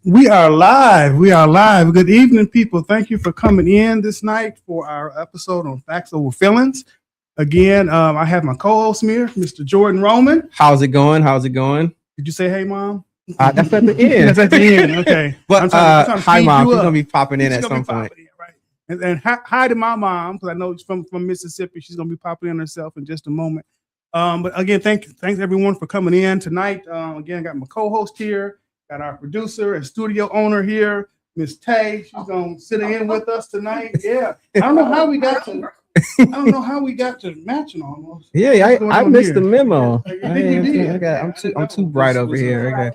We are live. We are live. Good evening, people. Thank you for coming in this night for our episode on Facts Over Feelings. Again, I have my co-host here, Mr. Jordan Roman. How's it going? How's it going? Did you say hey, Mom? That's at the end. That's at the end. Okay. But I'm trying to hi, Mom. She's up. gonna be popping in at some point. Right. And hi to my mom, because I know she's from Mississippi. She's gonna be popping in herself in just a moment. But again, thanks everyone for coming in tonight. Again, I got my co-host here. Got our producer and studio owner here, Miss Tay. She's gonna sit in with us tonight. Yeah, I don't know how we got to matching almost. Yeah, I missed the memo. I'm too bright over here. Okay.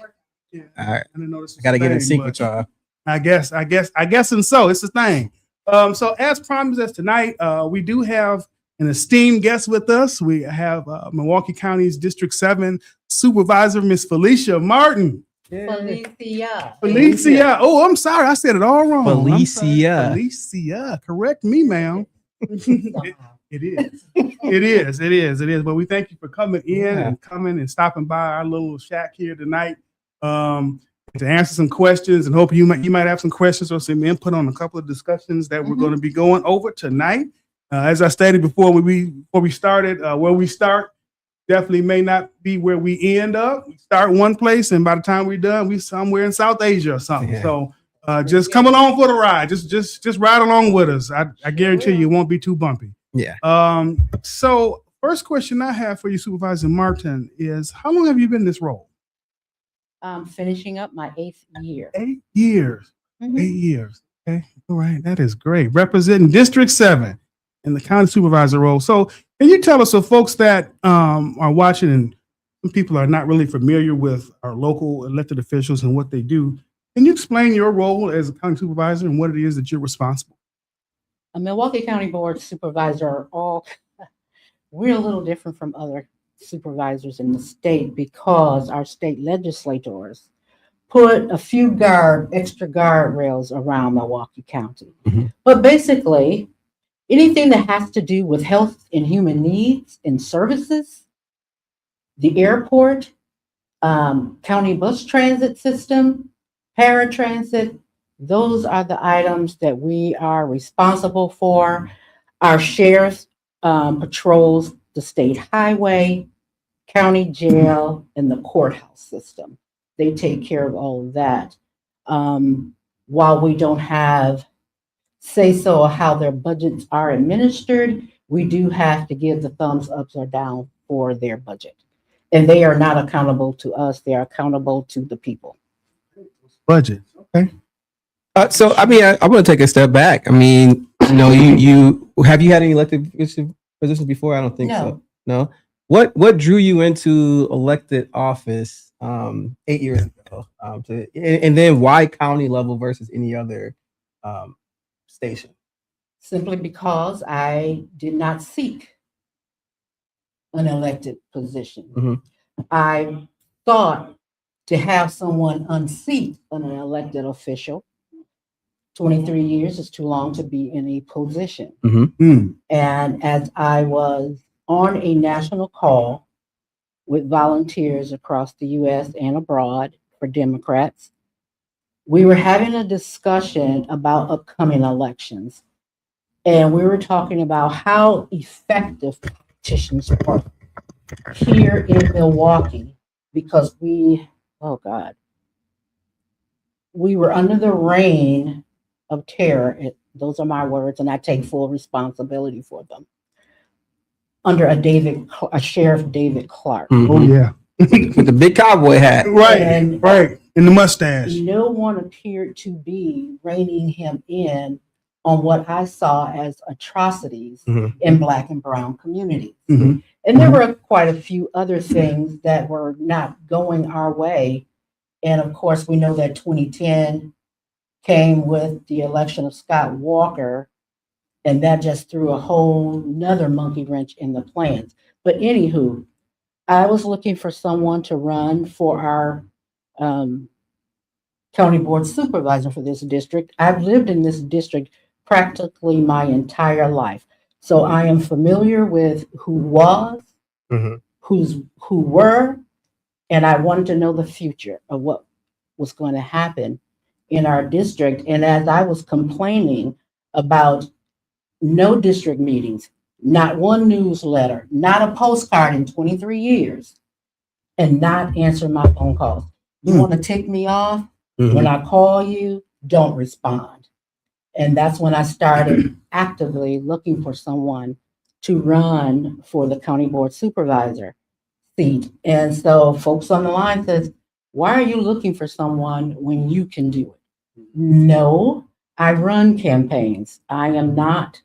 Yeah. All right. I didn't know this. I gotta get in sync with y'all. I guess, and so it's the thing. So as promised, as tonight, we do have an esteemed guest with us. We have Milwaukee County's District 7 Supervisor, Miss Felesia Martin. Felesia. Oh, I'm sorry. I said it all wrong. Felesia. Correct me, ma'am. It is. But we thank you for coming in and stopping by our little shack here tonight to answer some questions, and hope you might have some questions or some input on a couple of discussions that we're going to be going over tonight. As I stated before we started, where we start definitely may not be where we end up. We start one place, and by the time we're done, we somewhere in South Asia or something. Yeah. So just come along for the ride. Just ride along with us. I guarantee you it won't be too bumpy. Yeah. So first question I have for you, Supervisor Martin, is how long have you been in this role? Finishing up my 8th year. 8 years. Mm-hmm. 8 years. Okay. All right. That is great. Representing District 7 in the county supervisor role. So can you tell us, so folks that are watching and some people are not really familiar with our local elected officials and what they do, can you explain your role as a county supervisor and what it is that you're responsible? A Milwaukee County Board Supervisor we're a little different from other supervisors in the state because our state legislators put a few extra guardrails around Milwaukee County. Mm-hmm. But basically, anything that has to do with health and human needs and services, the airport, county bus transit system, paratransit, those are the items that we are responsible for. Our sheriff patrols the state highway, county jail, and the courthouse system. They take care of all of that. While we don't have say-so of how their budgets are administered, we do have to give the thumbs up or down for their budget. And they are not accountable to us. They are accountable to the people. Budget. Okay. So, I mean, I'm going to take a step back. I mean, you have you had any elected positions before? I don't think so. No. What drew you into elected office 8 years ago? And then why county level versus any other station? Simply because I did not seek an elected position. Mm-hmm. I thought to have someone unseat an elected official. 23 years is too long to be in a position. Mm-hmm. And as I was on a national call with volunteers across the U.S. and abroad for Democrats, we were having a discussion about upcoming elections. And we were talking about how effective politicians are here in Milwaukee because we were under the reign of terror. Those are my words, and I take full responsibility for them. Under a Sheriff David Clark. Mm-hmm. Oh yeah, with the big cowboy hat, right, and the mustache. No one appeared to be reining him in on what I saw as atrocities in Black and Brown communities. Mm-hmm. And there were quite a few other things that were not going our way. And of course, we know that 2010 came with the election of Scott Walker, and that just threw a whole nother monkey wrench in the plans. But anywho, I was looking for someone to run for our county board supervisor for this district. I've lived in this district practically my entire life. So I am familiar with who was, who were, and I wanted to know the future of what was going to happen in our district. And as I was complaining about no district meetings, not one newsletter, not a postcard in 23 years, and not answer my phone calls. You want to tick me off? When I call you, don't respond. And that's when I started actively looking for someone to run for the county board supervisor seat. And so folks on the line says, why are you looking for someone when you can do it? No, I run campaigns. I am not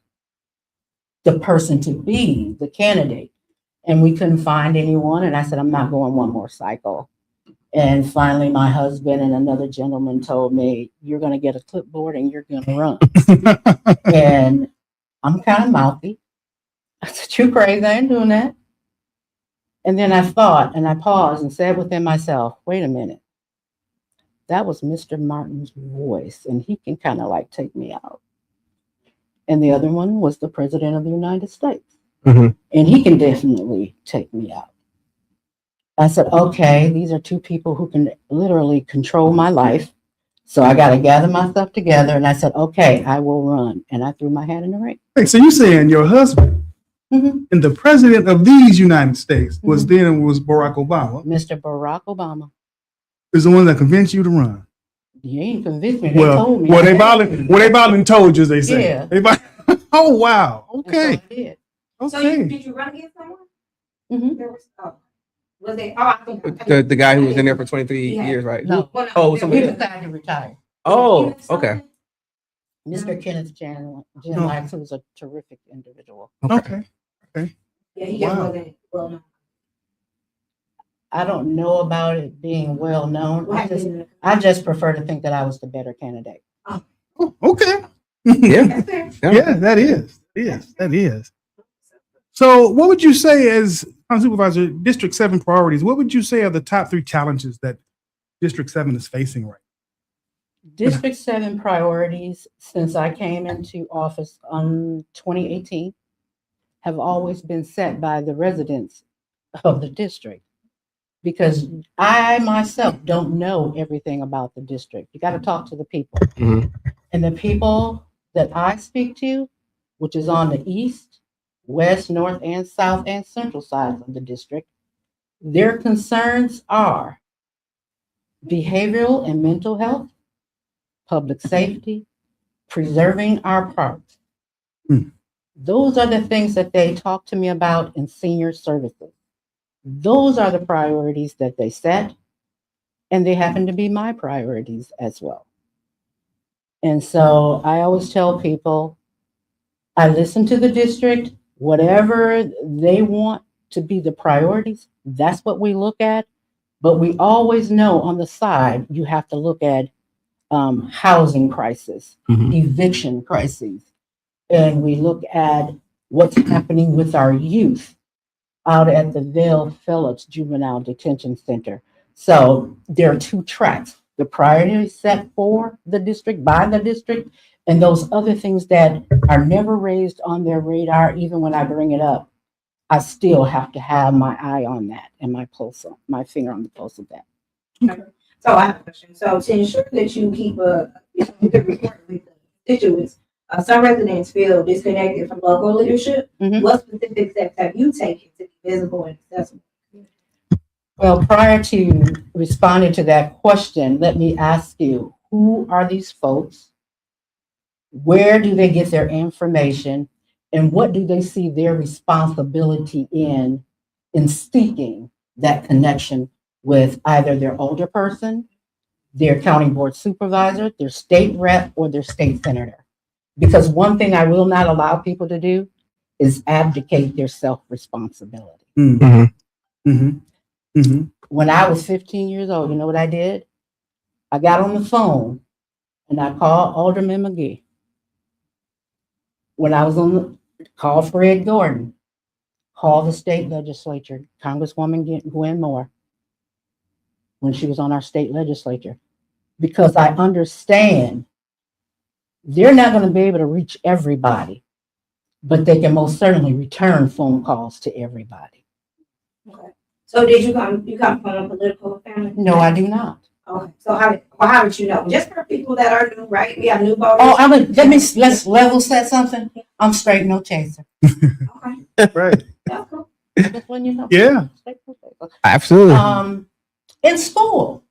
the person to be the candidate. And we couldn't find anyone. And I said, I'm not going one more cycle. And finally, my husband and another gentleman told me, you're going to get a clipboard and you're going to run. And I'm kind of mouthy. I said, you crazy, I ain't doing that. And then I thought, and I paused and said within myself, wait a minute. That was Mr. Martin's voice, and he can kind of like take me out. And the other one was the President of the United States. And he can definitely take me out. I said, okay, these are two people who can literally control my life. So I got to gather myself together. And I said, okay, I will run. And I threw my hat in the ring. Hey, so you're saying your husband and the president of these United States was Barack Obama. Mr. Barack Obama. Is the one that convinced you to run. You ain't convinced me. They told me. They probably told you, they say. Yeah. Oh, wow. Okay. So I did. Okay. So did you run against someone? There was, was it? Oh, I think The guy who was in there for 23 years, right? No. Oh, He somebody. decided to retire. Oh, okay. Mr. Kenneth Jan Lax, who was a terrific individual. Okay. Yeah, he just wasn't well known. I don't know about it being well known. I just prefer to think that I was the better candidate. Oh, okay. Yeah. That's fair. Yeah, that is. So what would you say as County Supervisor, District 7 priorities, what would you say are the top 3 challenges that District 7 is facing right now? District 7 priorities since I came into office in 2018 have always been set by the residents of the district, because I myself don't know everything about the district. You got to talk to the people. And the people that I speak to, which is on the east, west, north, and south, and central sides of the district, their concerns are behavioral and mental health, public safety, preserving our parks. Those are the things that they talk to me about in senior services. Those are the priorities that they set, and they happen to be my priorities as well. And so I always tell people, I listen to the district, whatever they want to be the priorities, that's what we look at. But we always know on the side, you have to look at housing crisis, eviction crises, and we look at what's happening with our youth out at the Vail Phillips Juvenile Detention Center. So there are 2 tracks, the priorities set for the district, by the district, and those other things that are never raised on their radar. Even when I bring it up, I still have to have my eye on that and my pulse, my finger on the pulse of that. Okay. So I have a question. So to ensure that you keep a good report with the constituents, some residents feel disconnected from local leadership. What specific steps have you taken to be visible and accessible? Well, prior to responding to that question, let me ask you, who are these folks? Where do they get their information? And what do they see their responsibility in seeking that connection with either their older person, their county board supervisor, their state rep, or their state senator? Because one thing I will not allow people to do is abdicate their self-responsibility. When I was 15 years old, you know what I did? I got on the phone And I called Alderman McGee. When I was call Fred Gordon, call the state legislature, Congresswoman Gwen Moore, when she was on our state legislature, because I understand they're not going to be able to reach everybody, but they can most certainly return phone calls to everybody. Okay. So did you come from a political family? No, I do not. Okay. So how did you know? Just for people that are new, right? We have new voters. Oh, let's level set something. I'm straight, no chaser. Okay. Right. That's cool. Just when you know. Yeah. Straight, no chaser. Absolutely. In school,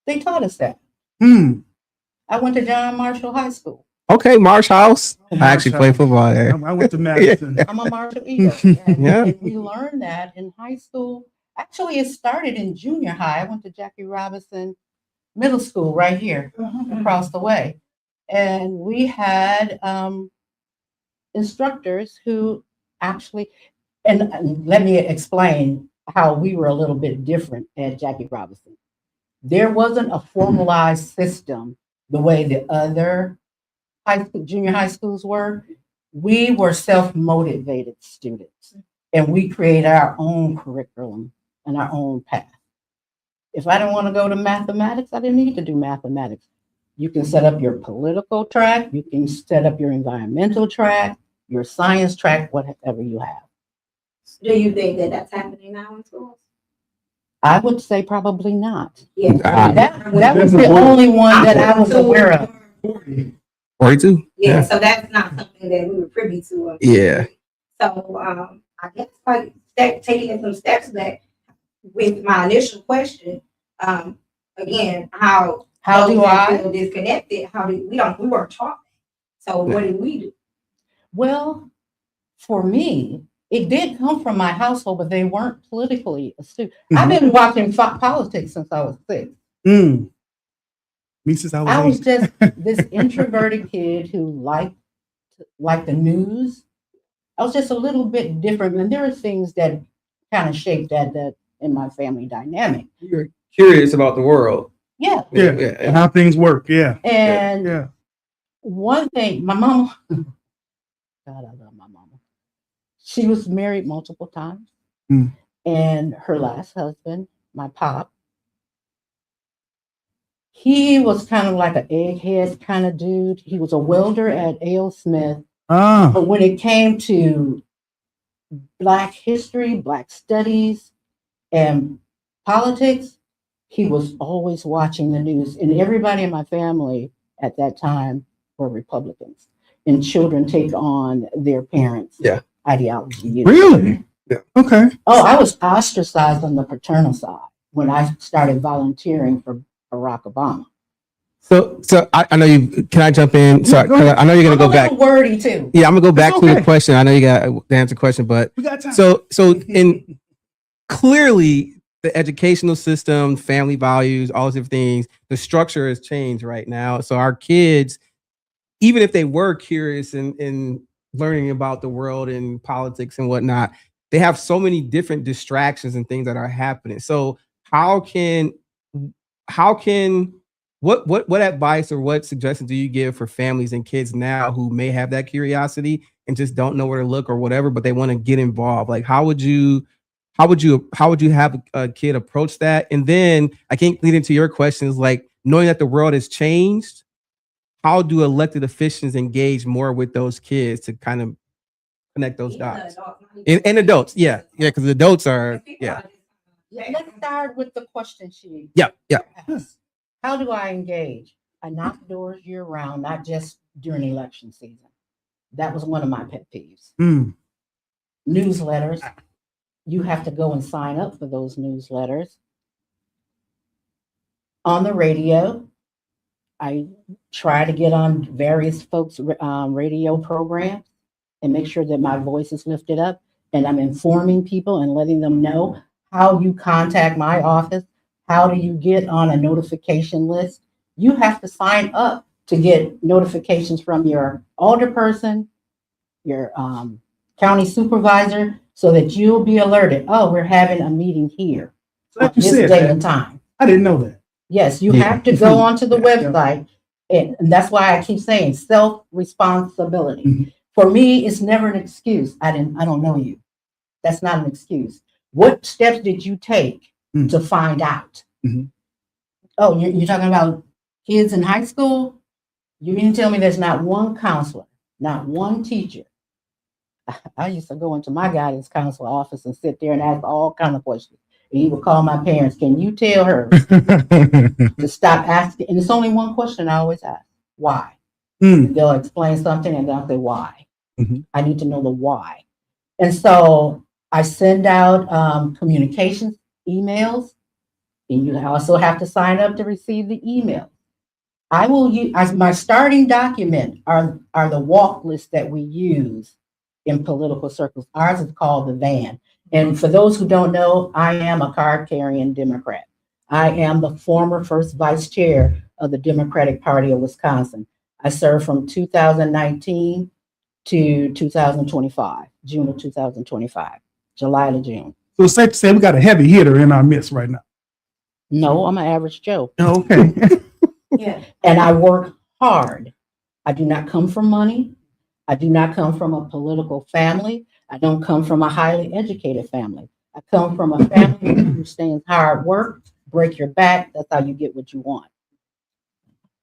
they taught us that. I went to John Marshall High School. Okay, Marsh House. Oh, I actually Marsh played House. football there. I went to Madison. I'm a Marshall Eagle. Yeah. And we learned that in high school. Actually, it started in junior high. I went to Jackie Robinson Middle School right here across the way. And we had instructors who actually, and let me explain how we were a little bit different at Jackie Robinson. There wasn't a formalized system the way the other junior high schools were. We were self-motivated students, and we created our own curriculum and our own path. If I didn't want to go to mathematics, I didn't need to do mathematics. You can set up your political track, you can set up your environmental track, your science track, whatever you have. Do you think that that's happening now in schools? I would say probably not. Yeah. That was the only one that I was aware of. 42. Yeah, so that's not something that we were privy to. Yeah. So I guess like taking some steps back with my initial question, again, how do I feel disconnected? We weren't taught that. So what did we do? Well, for me, it did come from my household, but they weren't politically astute. I've been watching politics since I was 6. Me since I was I 8. was just this introverted kid who liked the news. I was just a little bit different, and there are things that kind of shaped that in my family dynamic. You're curious about the world. Yeah. And how things work. Yeah. And one thing, my mama, God, I love my mama. She was married multiple times. And her last husband, my pop, he was kind of like an egghead kind of dude. He was a welder at A.L. Smith. But when it came to Black history, Black studies, and politics, he was always watching the news. And everybody in my family at that time were Republicans. And children take on their parents' ideology. Really? Yeah. Okay. Oh, I was ostracized on the paternal side when I started volunteering for Barack Obama. So I know you. Can I jump in? Sorry, I know you're gonna go back. Wordy too. Yeah, I'm gonna go back to the question. I know you got to answer the question, but we got time. So in clearly the educational system, family values, all those different things, the structure has changed right now. So our kids, even if they were curious in learning about the world and politics and whatnot, they have so many different distractions and things that are happening. So what advice or what suggestions do you give for families and kids now who may have that curiosity and just don't know where to look or whatever, but they want to get involved? Like, how would you have a kid approach that? And then I can't lead into your questions, like knowing that the world has changed, how do elected officials engage more with those kids to kind of connect those dots? And adults, because the adults are, Let's start with the question she asked. How do I engage? I knock doors year round, not just during election season. That was one of my pet peeves. Newsletters. You have to go and sign up for those newsletters. On the radio, I try to get on various folks' radio programs and make sure that my voice is lifted up, and I'm informing people and letting them know how you contact my office. How do you get on a notification list? You have to sign up to get notifications from your alderperson, your county supervisor, so that you'll be alerted. Oh, we're having a meeting here. So like you this said, day and time. I didn't know that. Yes, you have to go onto the website And that's why I keep saying self-responsibility. Mhm. For me, it's never an excuse. I don't know you. That's not an excuse. What steps did you take Mhm. to find out? Mhm. Oh, you're talking about kids in high school? You mean to tell me there's not one counselor, not one teacher? I used to go into my guidance counselor office and sit there and ask all kind of questions. And he would call my parents, can you tell her to stop asking? And it's only one question I always ask, why? Mm. They'll explain something and they'll say, why? Mhm. I need to know the why. And so I send out communications emails, and you also have to sign up to receive the email. I will use as my starting document are the walk lists that we use in political circles. Ours is called the van. And for those who don't know, I am a card carrying Democrat. I am the former first vice chair of the Democratic Party of Wisconsin. I served from 2019 to 2025, June of 2025, July to June. So it's safe to say we got a heavy hitter in our midst right now. No, I'm an average Joe. Okay. Yeah. And I work hard. I do not come from money. I do not come from a political family. I don't come from a highly educated family. I come from a family that understands hard work, break your back. That's how you get what you want.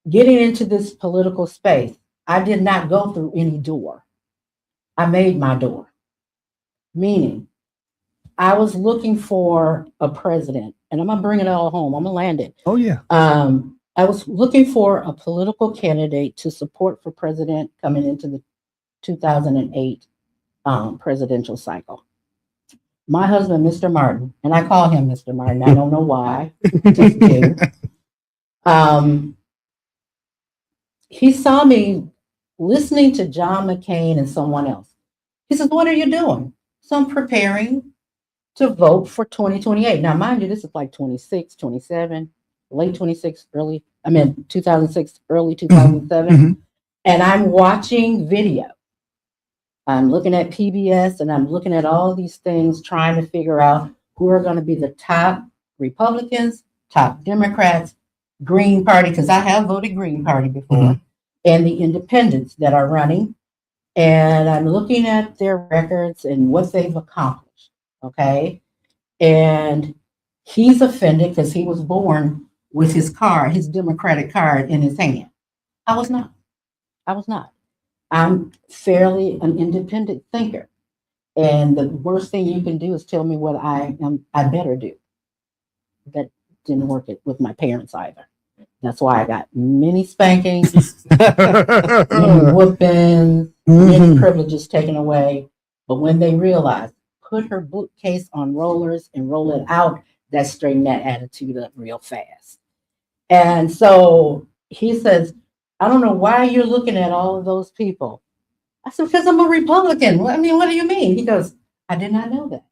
Getting into this political space, I did not go through any door. I made my door. Meaning, I was looking for a president, and I'm gonna bring it all home. I'm gonna land it. Oh yeah. I was looking for a political candidate to support for president coming into the 2008 presidential cycle. My husband, Mr. Martin, and I call him Mr. Martin. I don't know why. Just do. He saw me listening to John McCain and someone else. He says, "What are you doing?" So I'm preparing to vote for 2028. Now, mind you, this is like 26, 27, late 26, 2006, early 2007. Mhm. And I'm watching video. I'm looking at PBS and I'm looking at all these things, trying to figure out who are going to be the top Republicans, top Democrats, Green Party, because I have voted Green Party before, and the independents that are running. And I'm looking at their records and what they've accomplished. Okay. And he's offended because he was born with his card, his Democratic card in his hand. I was not. I was not. I'm fairly an independent thinker. And the worst thing you can do is tell me what I better do. That didn't work with my parents either. That's why I got many spankings, many whoopings, many privileges taken away. But when they realized, put her bookcase on rollers and roll it out, that straightened that attitude up real fast. And so he says, I don't know why you're looking at all of those people. I said, because I'm a Republican. I mean, what do you mean? He goes, I did not know that.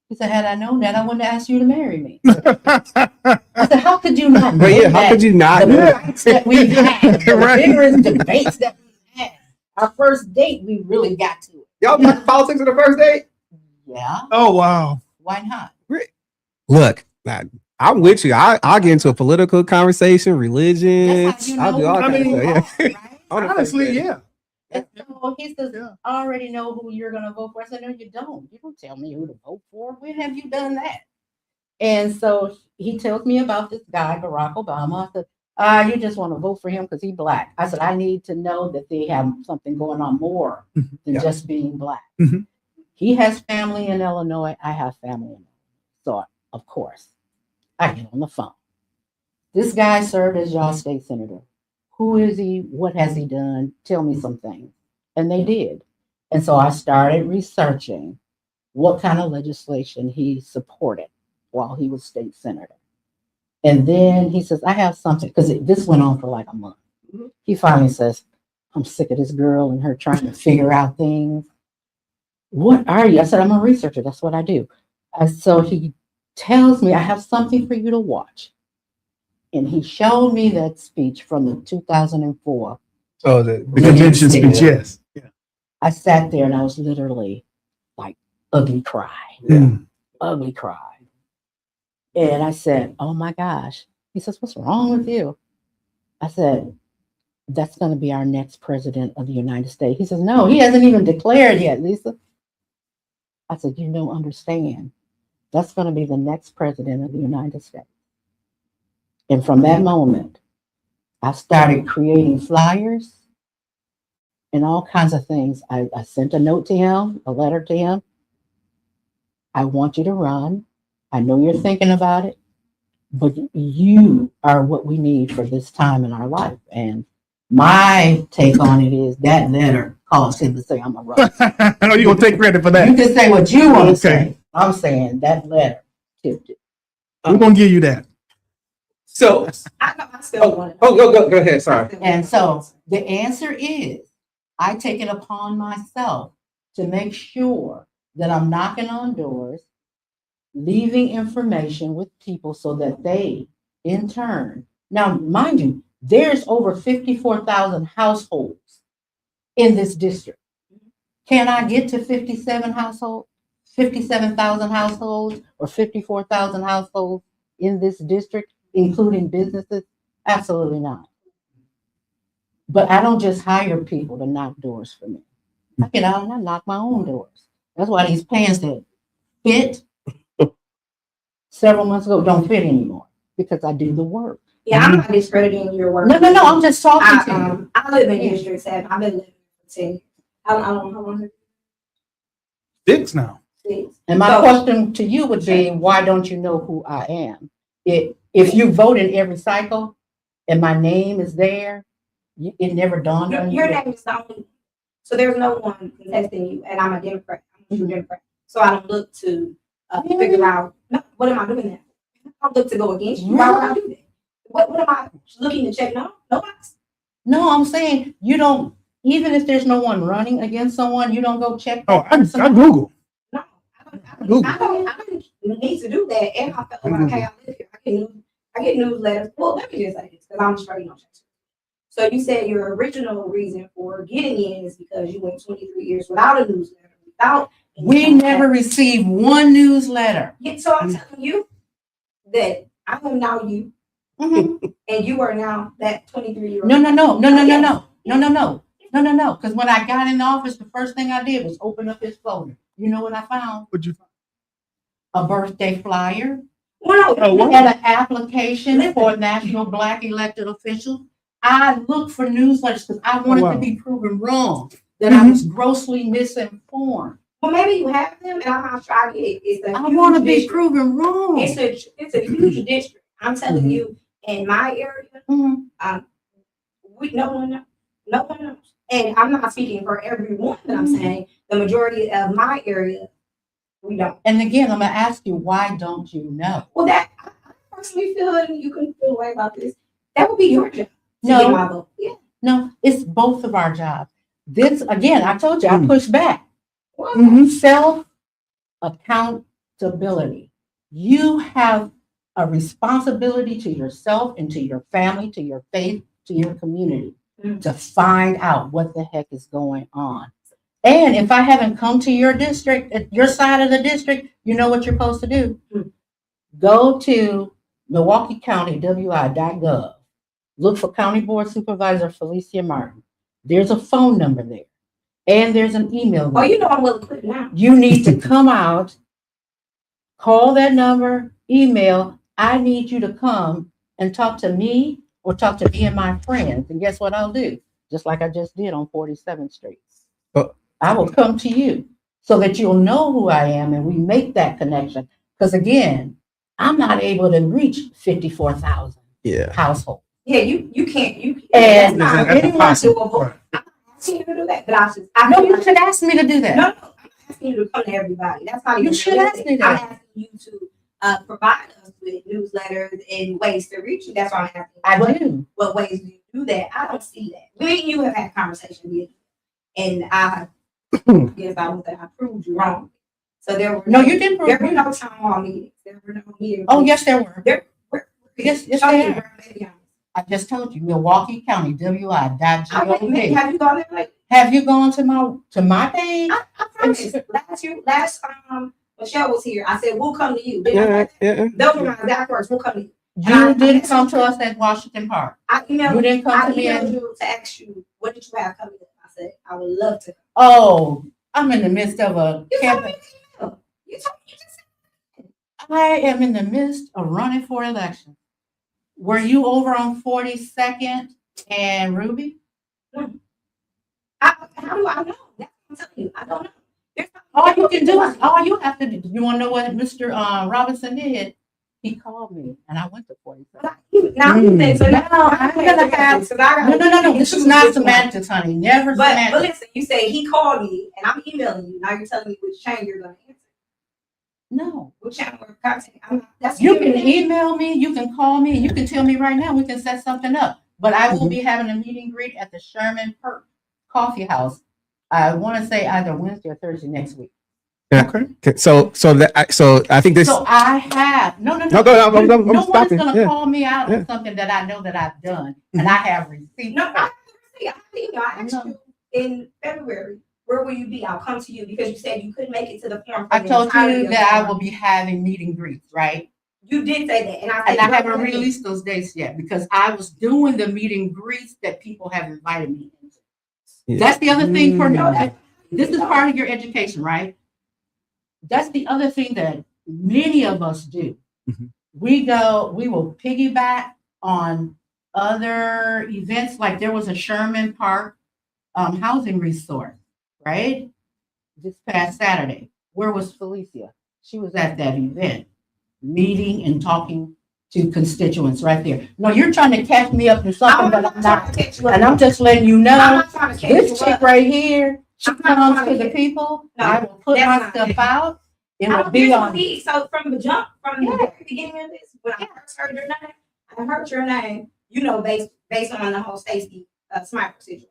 He said, had I known that, I wouldn't have asked you to marry me. I said, how could you not know But yeah, that? how could you not The know? fights that we've had, the Right. vigorous debates that we've had. Our first date, we really got to it. Y'all talk politics on the first date? Yeah, Oh wow. why not? Look, I'm with you. I'll get into a political conversation, religion. That's how you I'll know do all I kinds mean, of stuff. Yeah. right? On the first Honestly, date. yeah. And so he says, Yeah. I already know who you're going to vote for. I said, no, you don't. You don't tell me who to vote for. When have you done that? And so he tells me about this guy, Barack Obama. I said, you just want to vote for him because he's black. I said, I need to know that they have something going on more than Yeah. just being black. Mhm. He has family in Illinois. I have family in Illinois. So, of course, I get on the phone. This guy served as y'all state senator. Who is he? What has he done? Tell me some things. And they did. And so I started researching what kind of legislation he supported while he was state senator. And then he says, I have something, because this went on for like a month. He finally says, I'm sick of this girl and her trying to figure out things. What are you? I said, I'm a researcher. That's what I do. So he tells me, I have something for you to watch. And he showed me that speech from the 2004. Oh, The convention speech, yes. Yeah. I sat there and I was literally like ugly cry, ugly cry. And I said, oh my gosh. He says, what's wrong with you? I said, that's going to be our next president of the United States. He says, no, he hasn't even declared yet, Lisa. I said, you don't understand. That's going to be the next president of the United States. And from that moment, I started creating flyers and all kinds of things. I sent a note to him, a letter to him. I want you to run. I know you're thinking about it, but you are what we need for this time in our life. And my take on it is that letter caused him to say, I'm a run. I know you're going to take credit for that. You can say what you want to say. I'm saying that letter tipped it. We're going to give you that. So, I know I still want it. go ahead. Sorry. And so the answer is, I take it upon myself to make sure that I'm knocking on doors, leaving information with people so that they, in turn, now, mind you, there's over 54,000 households in this district. Can I get to 57,000 households, or 54,000 households in this district, including businesses? Absolutely not. But I don't just hire people to knock doors for me. I get out and I knock my own doors. That's why these pants that fit several months ago don't fit anymore, because I do the work. Yeah, I'm not discrediting your work. No, I'm just talking to you. I live in District 7. I've been living for 10 years. I don't know how long. 6 now. 6. And my question to you would be, why don't you know who I am? If you vote in every cycle and my name is there, it never dawned on you. Your name is the only. So there's no one contesting you, and I'm a Democrat. I'm a true Democrat. So I don't look to figure out, no, what am I doing there? I don't look to go against you. Why would I do that? What am I looking to check? No, nobody's. No, I'm saying you don't, even if there's no one running against someone, you don't go check. Oh, I Google. No, I don't need to do that. And I felt like, hey, I live here. I get newsletters. Well, let me just say this, because I'm just ready to check. So you said your original reason for getting in is because you went 23 years without a newsletter. We never received one newsletter. Yeah, so I'm telling you that I am now you, and you are now that 23-year-old. No. Because when I got in the office, the first thing I did was open up his folder. You know what I found? What'd you find? A birthday flyer. No, and an application for National Black elected officials. I looked for newsletters because I wanted to be proven wrong, that I was grossly misinformed. Well, maybe you have them, and I'm not sure I get it. I want to be proven wrong. It's a huge district. I'm telling you, in my area, no one knows. And I'm not speaking for everyone, but I'm saying the majority of my area, we don't. And again, I'm going to ask you, why don't you know? Well, I personally feel, and you can feel away about this, that would be your job. Get my vote. Yeah. No, it's both of our jobs. This, again, I told you, I push back. Self-accountability. You have a responsibility to yourself and to your family, to your faith, to your community, to find out what the heck is going on. And if I haven't come to your district, your side of the district, you know what you're supposed to do. Go to Milwaukee County, WI.gov. Look for County Board Supervisor Felesia Martin. There's a phone number there. And there's an email. Oh, you know I'm willing to quit now. You need to come out, call that number, email. I need you to come and talk to me or talk to me and my friends. And guess what I'll do? Just like I just did on 47th Street. I will come to you so that you'll know who I am and we make that connection. Because again, I'm not able to reach 54,000 households. Yeah, you can't. And anyone's doable. I'm asking you to do that, but no, you should ask me to do that. No, I'm asking you to come to everybody. That's not even. You should ask me that. I'm asking you to provide us with newsletters and ways to reach you. That's why I'm asking. I do. What ways do you do that? I don't see that. Me and you have had conversations, and I guess I would say I proved you wrong. So there were you didn't prove. There were no town hall meetings. There were no meetings. Oh yes, there were. Yes, there were. I just told you, Milwaukee County, WI.gov. Have you gone there? Have you gone to my page? I promise. Last Michelle was here. I said we'll come to you. Yeah. Those were my exact words. We'll come to you. You didn't come to us at Washington Park. You didn't come I to me emailed and, you to ask you, what did you have coming up? I said, I would love to. oh, I'm in the midst of a You told me campaign. you told me you just I am in the midst of running for election. Were you over on 42nd and Ruby? how do I know? That's what I'm telling you. I don't know. All you can do is, all you have to do, you want to know what Mr. Robinson did? He called me and I went to 42nd. Now you think so now I'm gonna have, no, this is not semantics, honey, never But semantics. listen, you say he called me and I'm emailing you. Now you're telling me which channel you're gonna answer. No. Which channel of contact? That's You can email me, you can call me, you can tell me right now, we can set something up. But I will be having a meet and greet at the Sherman Perk Coffee House. I want to say either Wednesday or Thursday next week. Yeah. Okay. So I think this. So I have, no, No, go, I'm no one is stopping. gonna Yeah. call me out Yeah. on something that I know that I've done and I have receipts. No, for. I asked you in February, where will you be? I'll come to you because you said you couldn't make it to the forum. I told you that I will be having meet and greets, right? You did say that, and I haven't released those dates yet because I was doing the meet and greets that people have invited me into. Yeah. That's the other thing for me. This is part of your education, right? That's the other thing that many of us do. Mhm. We will piggyback on other events. Like there was a Sherman Park housing resort, right? This past Saturday. Where was Felesia? She was at that event, meeting and talking to constituents right there. No, you're trying to catch me up to something that I'm not. And I'm just letting you know, this chick right here, she comes to the people. I will put my stuff out. It will be on. So from the jump, from the very beginning of this, when I first heard your name, I heard your name, you know, based on the whole Stacey Smiper situation.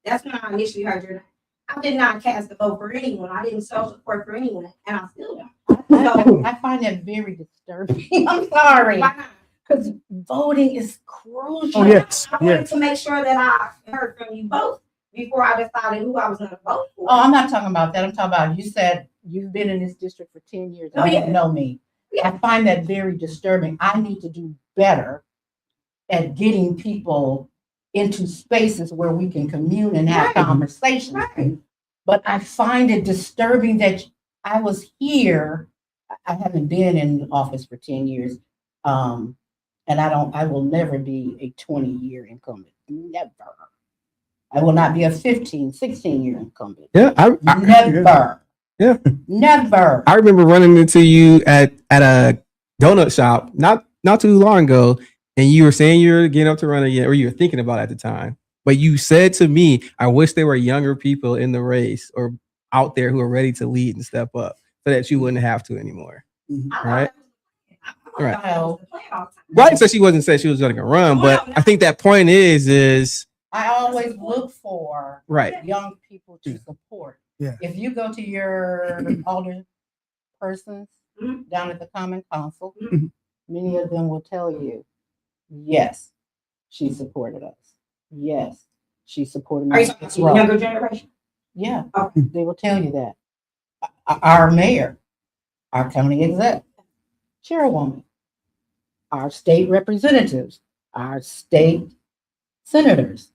That's when I initially heard your name. I did not cast a vote for anyone. I didn't show support for anyone, and I still don't. So I find that very disturbing. I'm sorry. why not? Because voting is crucial. Oh, yes. I wanted to make sure that I heard from you both before I decided who I was going to vote for. Oh, I'm not talking about that. I'm talking about, you said you've been in this district for 10 years and you know me. Yeah. I find that very disturbing. I need to do better at getting people into spaces where we can commune and have conversations. Right. But I find it disturbing that I was here. I haven't been in office for 10 years. And I will never be a 20-year incumbent. Never. I will not be a 15, 16-year incumbent. Yeah. Never. Yeah. Never. I remember running into you at a donut shop not too long ago, and you were saying you were getting up to run again, or you were thinking about it at the time. But you said to me, I wish there were younger people in the race or out there who are ready to lead and step up so that you wouldn't have to anymore. Right? Right. Right. So she wasn't saying she was going to run, but I think that point is I always look for young people to support. Yeah. If you go to your older persons down at the Common Council, many of them will tell you, yes, she supported us. Yes, she supported me. Are you talking to the younger generation? Yeah, Okay. they will tell you that. Our mayor, our county exec, chairwoman, our state representatives, our state senators,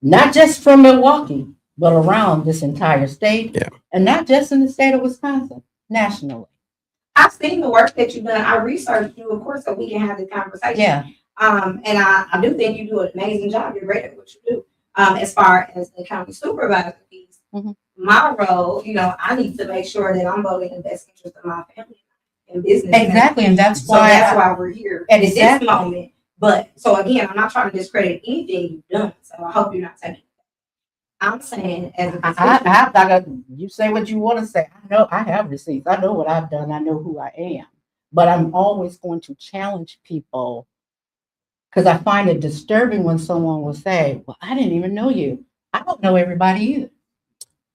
not just from Milwaukee, but around this entire state, and not just in the state of Wisconsin, nationally. I've seen the work that you've done. I researched you, of course, so we can have the conversation. Yeah. And I do think you do an amazing job. You're great at what you do. As far as the county supervisor piece, my role, you know, I need to make sure that I'm voting in the best interest of my family and business. Exactly, and that's why we're here at this moment. But so again, I'm not trying to discredit anything you've done. So I hope you're not saying. I'm saying as a you say what you want to say. I know I have receipts. I know what I've done. I know who I am. But I'm always going to challenge people because I find it disturbing when someone will say, well, I didn't even know you. I don't know everybody either.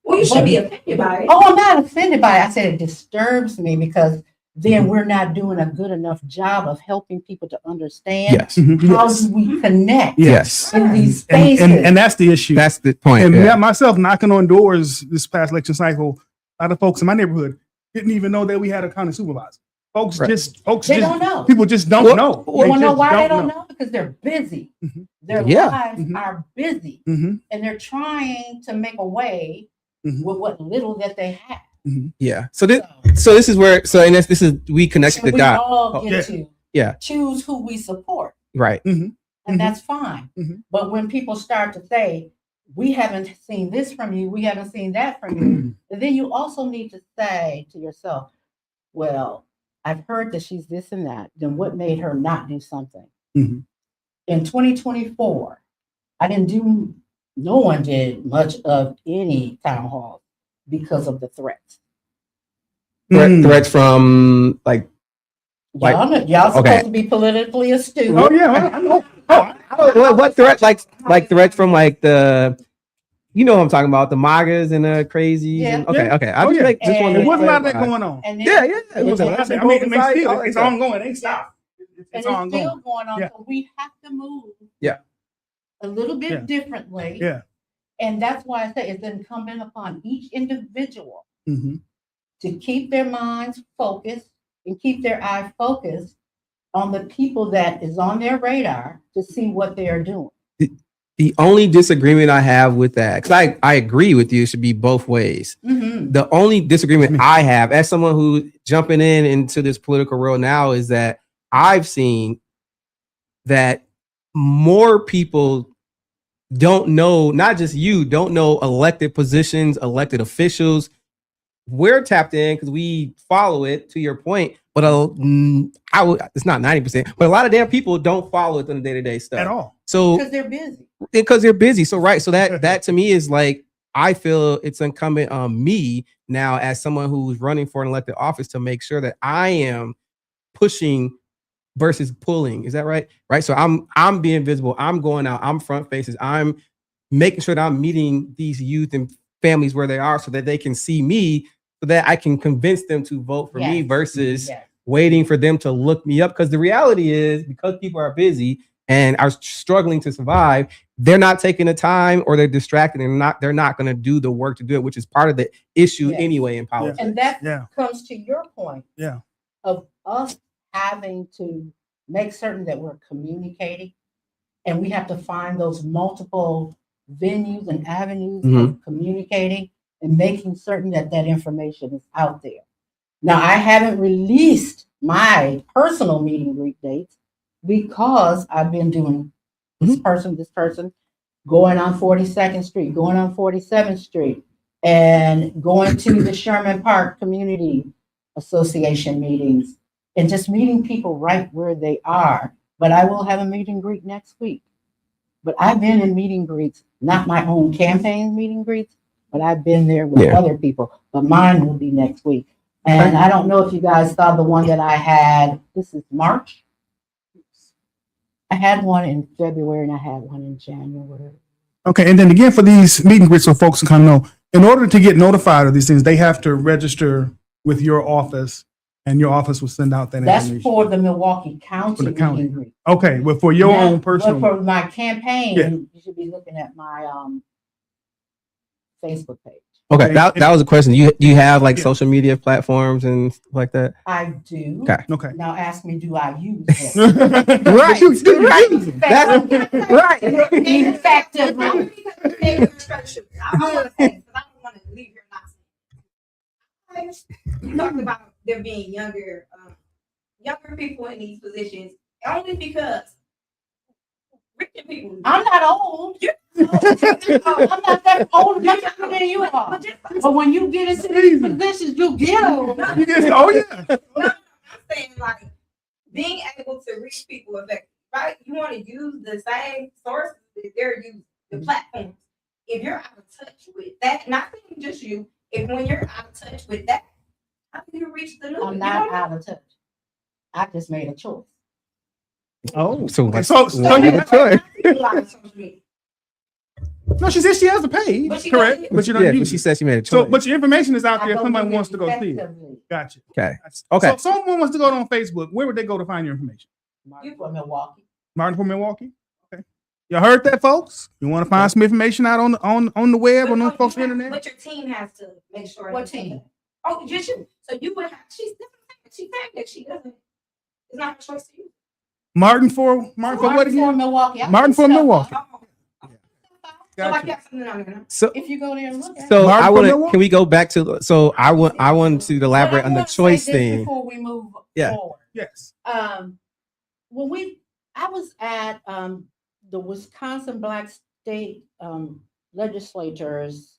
Well, you should be offended by it. Oh, I'm not offended by it. I said it disturbs me because then we're not doing a good enough job of helping people to understand how do we connect in these spaces. And that's the issue. That's the point. And myself knocking on doors this past election cycle, a lot of folks in my neighborhood didn't even know that we had a county supervisor. Folks Right. They don't know. people just don't Well, know. You want to know just why they don't know? Because they're busy. Mhm. Their Yeah. lives Mhm. are busy, Mhm. and they're trying to make a way Mhm. with what little that they have. Yeah. So this is where and this is we connected And the we dot. all Oh, get yeah. to Yeah. choose who we support, Right. and Mhm. that's fine. Mhm. But when people start to say, "We haven't seen this from you, we haven't seen that from you," then you also need to say to yourself, "Well, I've heard that she's this and that. Then what made her not do something?" Mhm. In 2024, no one did much of any town hall because of the threats. Threats from like Like- Y'all okay. supposed to be politically astute. Oh yeah, I know. what threat like threats from like the you know what I'm talking about, the MAGAs and the crazies. Yeah. And, okay. I Oh, just yeah. just want And There wasn't a lot of that clarify. going on. And Yeah. It wasn't a lot of that. I mean, still, it's ongoing. It ain't stopped. It's and it's ongoing. still going on. Yeah. So we have to move Yeah. a little bit Yeah. differently. Yeah. And that's why I say it's incumbent upon each individual Mhm. to keep their minds focused and keep their eye focused on the people that is on their radar to see what they are doing. The only disagreement I have with that, because I agree with you, it should be both ways. Mm-hmm. The only disagreement I have as someone who jumping into this political world now is that I've seen that more people don't know, not just you, don't know elected positions, elected officials. We're tapped in because we follow it, to your point, but it's not 90%, but a lot of damn people don't follow it on the day-to-day stuff At all. So Because they're busy. because they're busy. So right. So that to me is like, I feel it's incumbent on me now as someone who's running for an elected office to make sure that I am pushing versus pulling. Is that right? Right. So I'm being visible. I'm going out. I'm front faces. I'm making sure that I'm meeting these youth and families where they are so that they can see me, so that I can convince them to vote for me Yes. versus Yes. waiting for them to look me up. Because the reality is, because people are busy and are struggling to survive, they're not taking the time, or they're distracted, and they're not going to do the work to do it, which is part of the issue Yes. anyway in politics. And that Yeah. comes to your point of us having to make certain that we're communicating, and we have to find those multiple venues and avenues of communicating and making certain that that information is out there. Now, I haven't released my personal meet and greet dates because I've been doing this person, going on 42nd Street, going on 47th Street, and going to the Sherman Park Community Association meetings and just meeting people right where they are. But I will have a meet and greet next week. But I've been in meet and greets, not my own campaign meet and greets, but I've been there with other people. But mine will be next week. And I don't know if you guys saw the one that I had. This is March. I had one in February and I had one in January. Okay, and then again, for these meet and greets, so folks can kind of know, in order to get notified of these things, they have to register with your office, and your office will send out that That's information. for the Milwaukee County For the meet county. and greet. Okay, but for your Now, own personal. But for my campaign, Yeah. you should be looking at my Facebook page. Okay, that was a question. Do you have like Yeah. social media platforms and stuff like that? I do. Okay. Now ask me, do I use them? Right. That's right. Effectively. I want to say, 'cause I don't want to leave here not saying. You talked about there being younger people in these positions, only because richer people. I'm not old. I'm not that old, much younger than you are. But when you get into these positions, you get old. Oh yeah. I'm saying, like, being able to reach people effectively, right? You want to use the same sources that they're using, the platforms. If you're out of touch with that, not saying just you, when you're out of touch with that, how do you reach the new? I'm not out of touch. I just made a choice. Oh, So okay, what's so you the choice? no, she said she has to pay, But she correct? doesn't. But you don't Yeah, but use she it. said she made a choice. So, but your information is out I there. If don't somebody use it wants to go see it. effectively. Gotcha. Okay. So Okay. if someone wants to go on Facebook, where would they go to find your information? You from Milwaukee. Martin from Milwaukee. Okay. You heard that, folks? You want to find some information out on the web, on those folks' internet? But your team has to make sure. What team? Oh, just you. So you would have. She's said that she doesn't, it's not her choice to use. Martin for what again? Milwaukee. Martin for Milwaukee. So I Gotcha. got something on there. So, If you go there and look at so Martin I from want to. Milwaukee? Can we go back to? So I want to elaborate on the choice thing. Before we move Yeah. forward. Yes. When I was at the Wisconsin Black State legislators,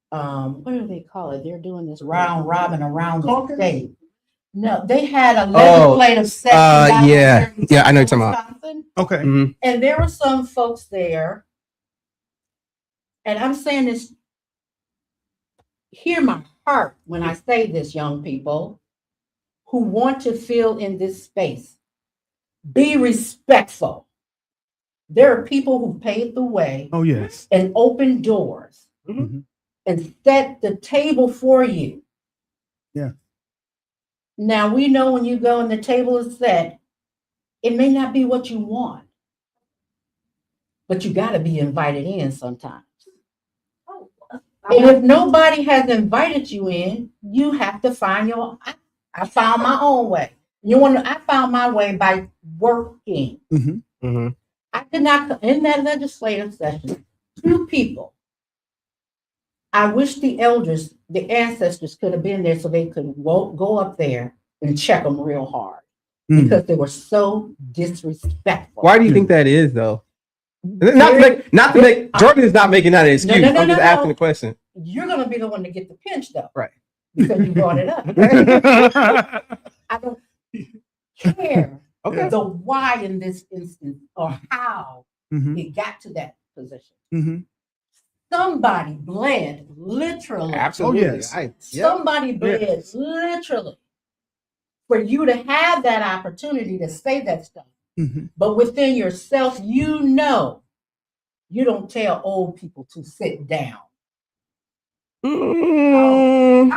what do they call it? They're doing this round robin around the Caucus? state. No, they had a legislative session. down yeah. in Yeah, I know what you're talking about. Wisconsin, Okay. Mhm. and there were some folks there, and I'm saying this, hear my heart when I say this, young people who want to fill in this space. Be respectful. There are people who paved the way Oh yes. and opened doors Mhm. and set the table for you. Yeah. Now we know when you go and the table is set, it may not be what you want, but you got to be invited in sometimes. And if nobody has invited you in, you have to find I found my own way. I found my way by working. Mhm. I did not, in that legislative session, 2 people. I wish the elders, the ancestors could have been there so they could go up there and check them real hard because they were so disrespectful. Why do you think that is, though? Not to make Jordan is not making that an excuse. I'm just asking the question. You're going to be the one to get the pinch, though. Right. Because you brought it up. I don't care the why in this instance or how it got to that position. Somebody bled literally. Absolutely. Oh, yes. Somebody bled literally for you to have that opportunity to say that stuff. But within yourself, you know, you don't tell old people to sit down. There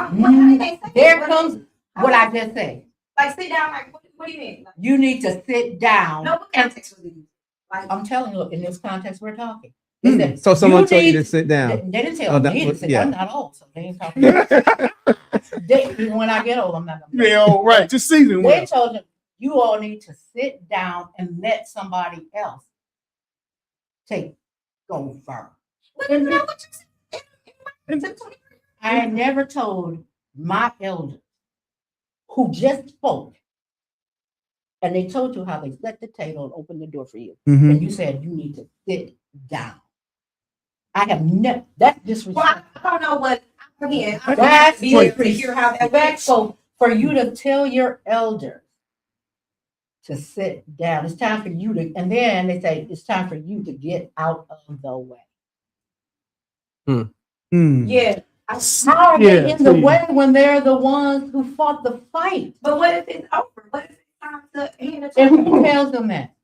comes what I just said. Like sit down, like what do you mean? Like, You need to sit down. no, what context was it? Like, I'm telling you, in this context we're talking. So someone told you to sit down. They didn't tell me to sit down. I'm not old, so they ain't talking. When I get old, I'm not gonna. Yeah, right. Just season. They told them you all need to sit down and let somebody else go first. I had never told my elders who just spoke, and they told you how they set the table and opened the door for you, and you said you need to sit down. I have never. That's disrespectful. well, I don't know what. Again, That's disrespectful for you to tell your elders to sit down. It's time for you to, and then they say it's time for you to get out of the way. Yeah. How are they in the way when they're the ones who fought the fight? But what if it's over? What if it's time to hand it And to who tells them that?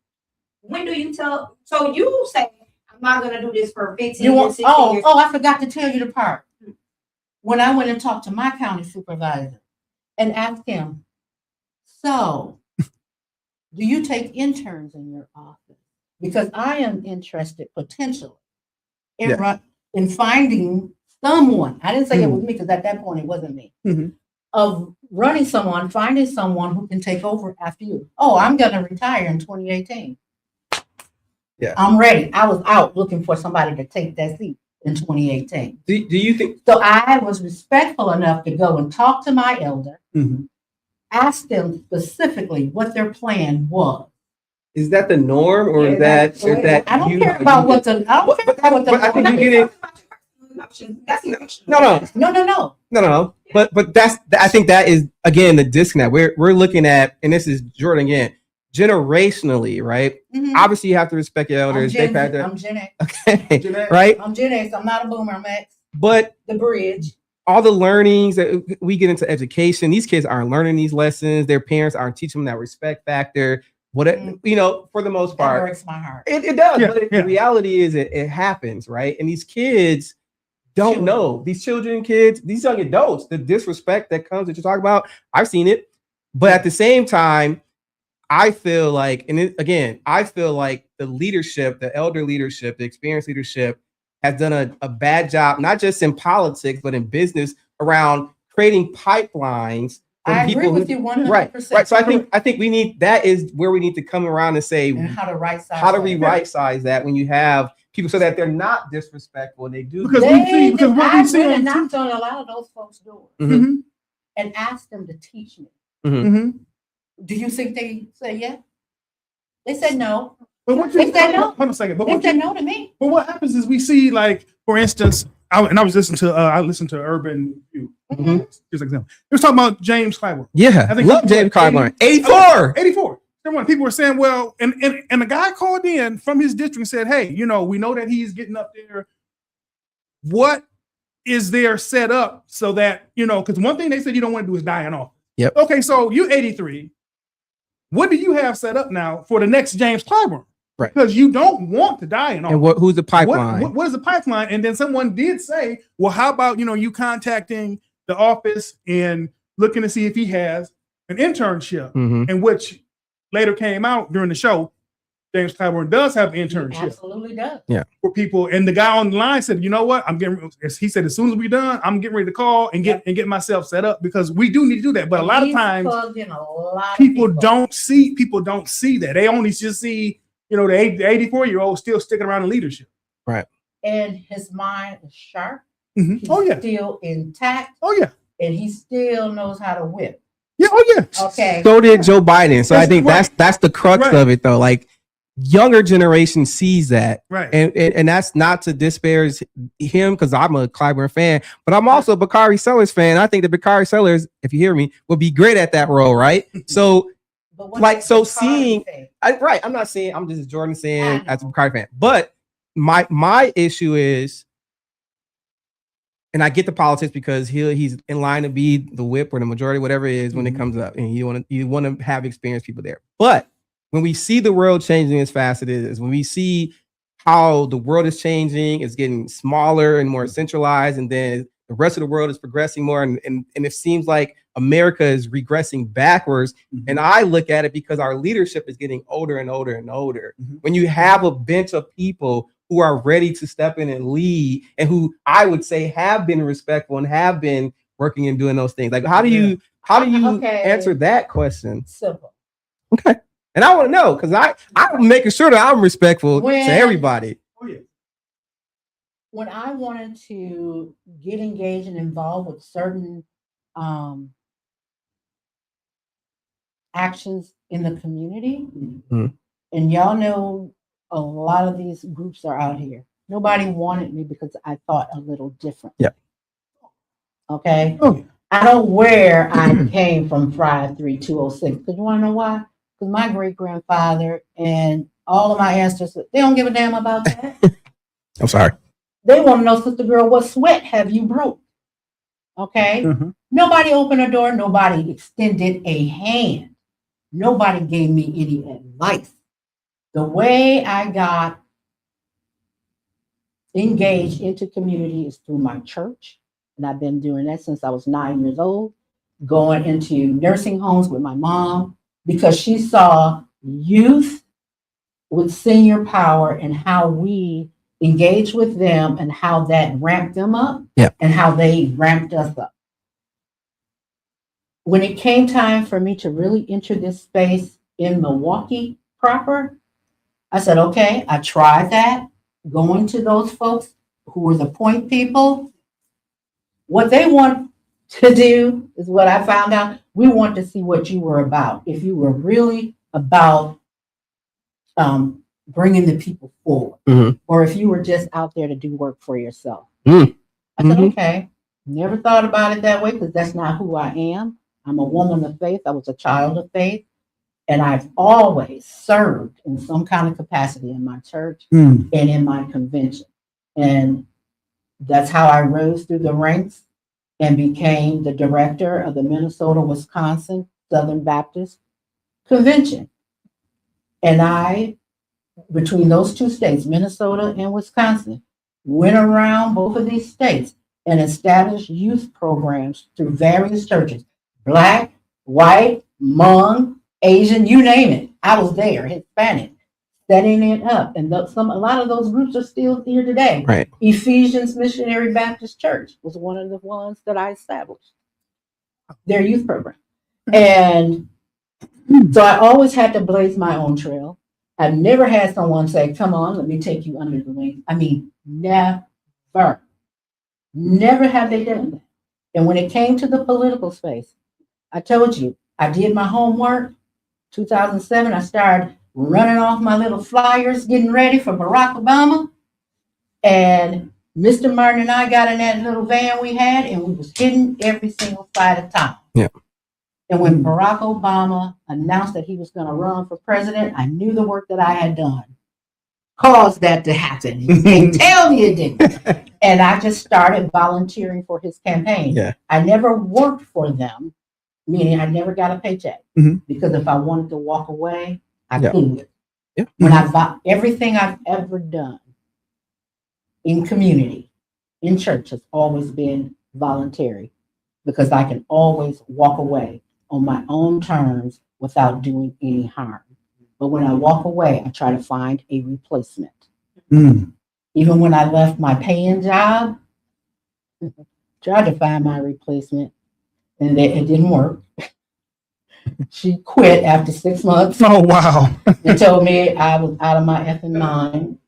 When do you tell? So you say, I'm not going to do this for 15 You years, want? 16 years. I forgot to tell you the part. When I went and talked to my county supervisor and asked him, so do you take interns in your office? Because I am interested potentially in finding someone. I didn't say it was me because at that point it wasn't me. Of running someone, finding someone who can take over after you. Oh, I'm going to retire in 2018. Yeah, I'm ready. I was out looking for somebody to take that seat in 2018. Do you think? So I was respectful enough to go and talk to my elder, ask them specifically what their plan was. Is that the norm, or is that? I don't care about what the. I don't care about what the. I think you get it. No. But I think that is again the disconnect. We're looking at, and this is Jordan again, generationally, right? Obviously, you have to respect your elders. I'm Gen X. Okay, right? I'm Gen X. I'm not a boomer. I'm X. But the bridge. All the learnings that we get into education, these kids aren't learning these lessons. Their parents aren't teaching them that respect factor. For the most part, that breaks my heart. It does. But the reality is, it happens, right? And these kids don't know. These children, kids, these young adults, the disrespect that comes that you're talking about. I've seen it, but at the same time, I feel like, I feel like the leadership, the elder leadership, the experienced leadership has done a bad job, not just in politics, but in business around creating pipelines I agree people with who, you 100%. right. So I think we need, that is where we need to come around and say, And how to right size. how do we right size that when you have people so that they're not disrespectful and they do. Because we see, because what we I see went on and knocked on a lot of those folks' doors Mhm. and asked them to teach me. Mhm. Do you think they say yes? They said no. But what They said no. hold on a second. But They what said no to me. But what happens is we see, like, for instance, I was listening to I listened to Urban View. Mhm. Just an example. They was talking about James Clyburn. Yeah, I think love he was, James what, Clyburn. 84. 84. Everyone, people were saying, well, and the guy called in from his district and said, hey, we know that he's getting up there. What is there set up so that, because one thing they said you don't want to do is die in office. Yep. Okay, so you're 83. What do you have set up now for the next James Clyburn? Right. Because you don't want to die in office. And who's the pipeline? What is the pipeline? And then someone did say, well, how about, you contacting the office and looking to see if he has an internship, in which later came out during the show, James Clyburn does have an internship. He absolutely does. Yeah. For people. And the guy on the line said, you know what? He said, as soon as we're done, I'm getting ready to call and get myself set up, because we do need to do that. But a lot of times people don't see that. They only just see, the 84-year-old still sticking around in leadership. Right. And his mind is sharp. Mm-hmm. He's Oh yeah. still intact. Oh yeah. And he still knows how to whip. Yeah. Oh yeah. Okay. So did Joe Biden. So I think right. that's the crux of it, though. Like, younger generation sees that, right? And that's not to disparage him, because I'm a Clyburn fan, but I'm also a Bakari Sellers fan. I think that Bakari Sellers, if you hear me, would be great at that role, right? So, like, so seeing, right? I'm not saying, I'm just Jordan saying as a Bakari fan, but my issue is, and I get the politics because he's in line to be the whip or the majority, whatever it is, when it comes up, and you want to have experienced people there, but when we see the world changing as fast as it is, when we see how the world is changing, it's getting smaller and more centralized, and then the rest of the world is progressing more, and it seems like America is regressing backwards. And I look at it because our leadership is getting older and older and older. When you have a bench of people who are ready to step in and lead, and who I would say have been respectful and have been working and doing those things, like how do you answer that question? Simple. Okay. And I want to know, because I'm making sure that I'm respectful to everybody. Oh, yeah. When I wanted to get engaged and involved with certain actions in the community, and y'all know a lot of these groups are out here. Nobody wanted me because I thought a little different. Yeah. Okay. Oh, yeah. I don't know where I came from 53206. Because you want to know why? Because my great grandfather and all of my ancestors, they don't give a damn about that. I'm sorry. They want to know, sister girl, what sweat have you broke? Okay. Nobody opened a door. Nobody extended a hand. Nobody gave me any advice. The way I got engaged into community is through my church. And I've been doing that since I was 9 years old, going into nursing homes with my mom, because she saw youth with senior power and how we engage with them and how that ramped them up and how they ramped us up. When it came time for me to really enter this space in Milwaukee proper, I said, okay, I tried that, going to those folks who were the point people. What they want to do is what I found out. We want to see what you were about. If you were really about bringing the people forward, or if you were just out there to do work for yourself. I said, okay, never thought about it that way, because that's not who I am. I'm a woman of faith. I was a child of faith. And I've always served in some kind of capacity in my church and in my convention. And that's how I rose through the ranks and became the director of the Minnesota-Wisconsin Southern Baptist Convention. And I, between those two states, Minnesota and Wisconsin, went around both of these states and established youth programs through various churches, Black, white, Hmong, Asian, you name it. I was there, Hispanic, setting it up. And a lot of those groups are still here today. Right. Ephesians Missionary Baptist Church was one of the ones that I established, their youth program. And so I always had to blaze my own trail. I've never had someone say, come on, let me take you under the wing. I mean, never. Never have they done that. And when it came to the political space, I told you, I did my homework. 2007, I started running off my little flyers, getting ready for Barack Obama. And Mr. Martin and I got in that little van we had, and we was hitting every single side of town. Yeah. And when Barack Obama announced that he was going to run for president, I knew the work that I had done caused that to happen. You can't tell me it didn't. And I just started volunteering for his campaign. Yeah. I never worked for them, meaning I never got a paycheck. Because if I wanted to walk away, I could. Yeah. When everything I've ever done in community, in church, has always been voluntary, because I can always walk away on my own terms without doing any harm. But when I walk away, I try to find a replacement. Even when I left my paying job, tried to find my replacement, and it didn't work. She quit after 6 months. Oh, wow. They told me I was out of my effing mind.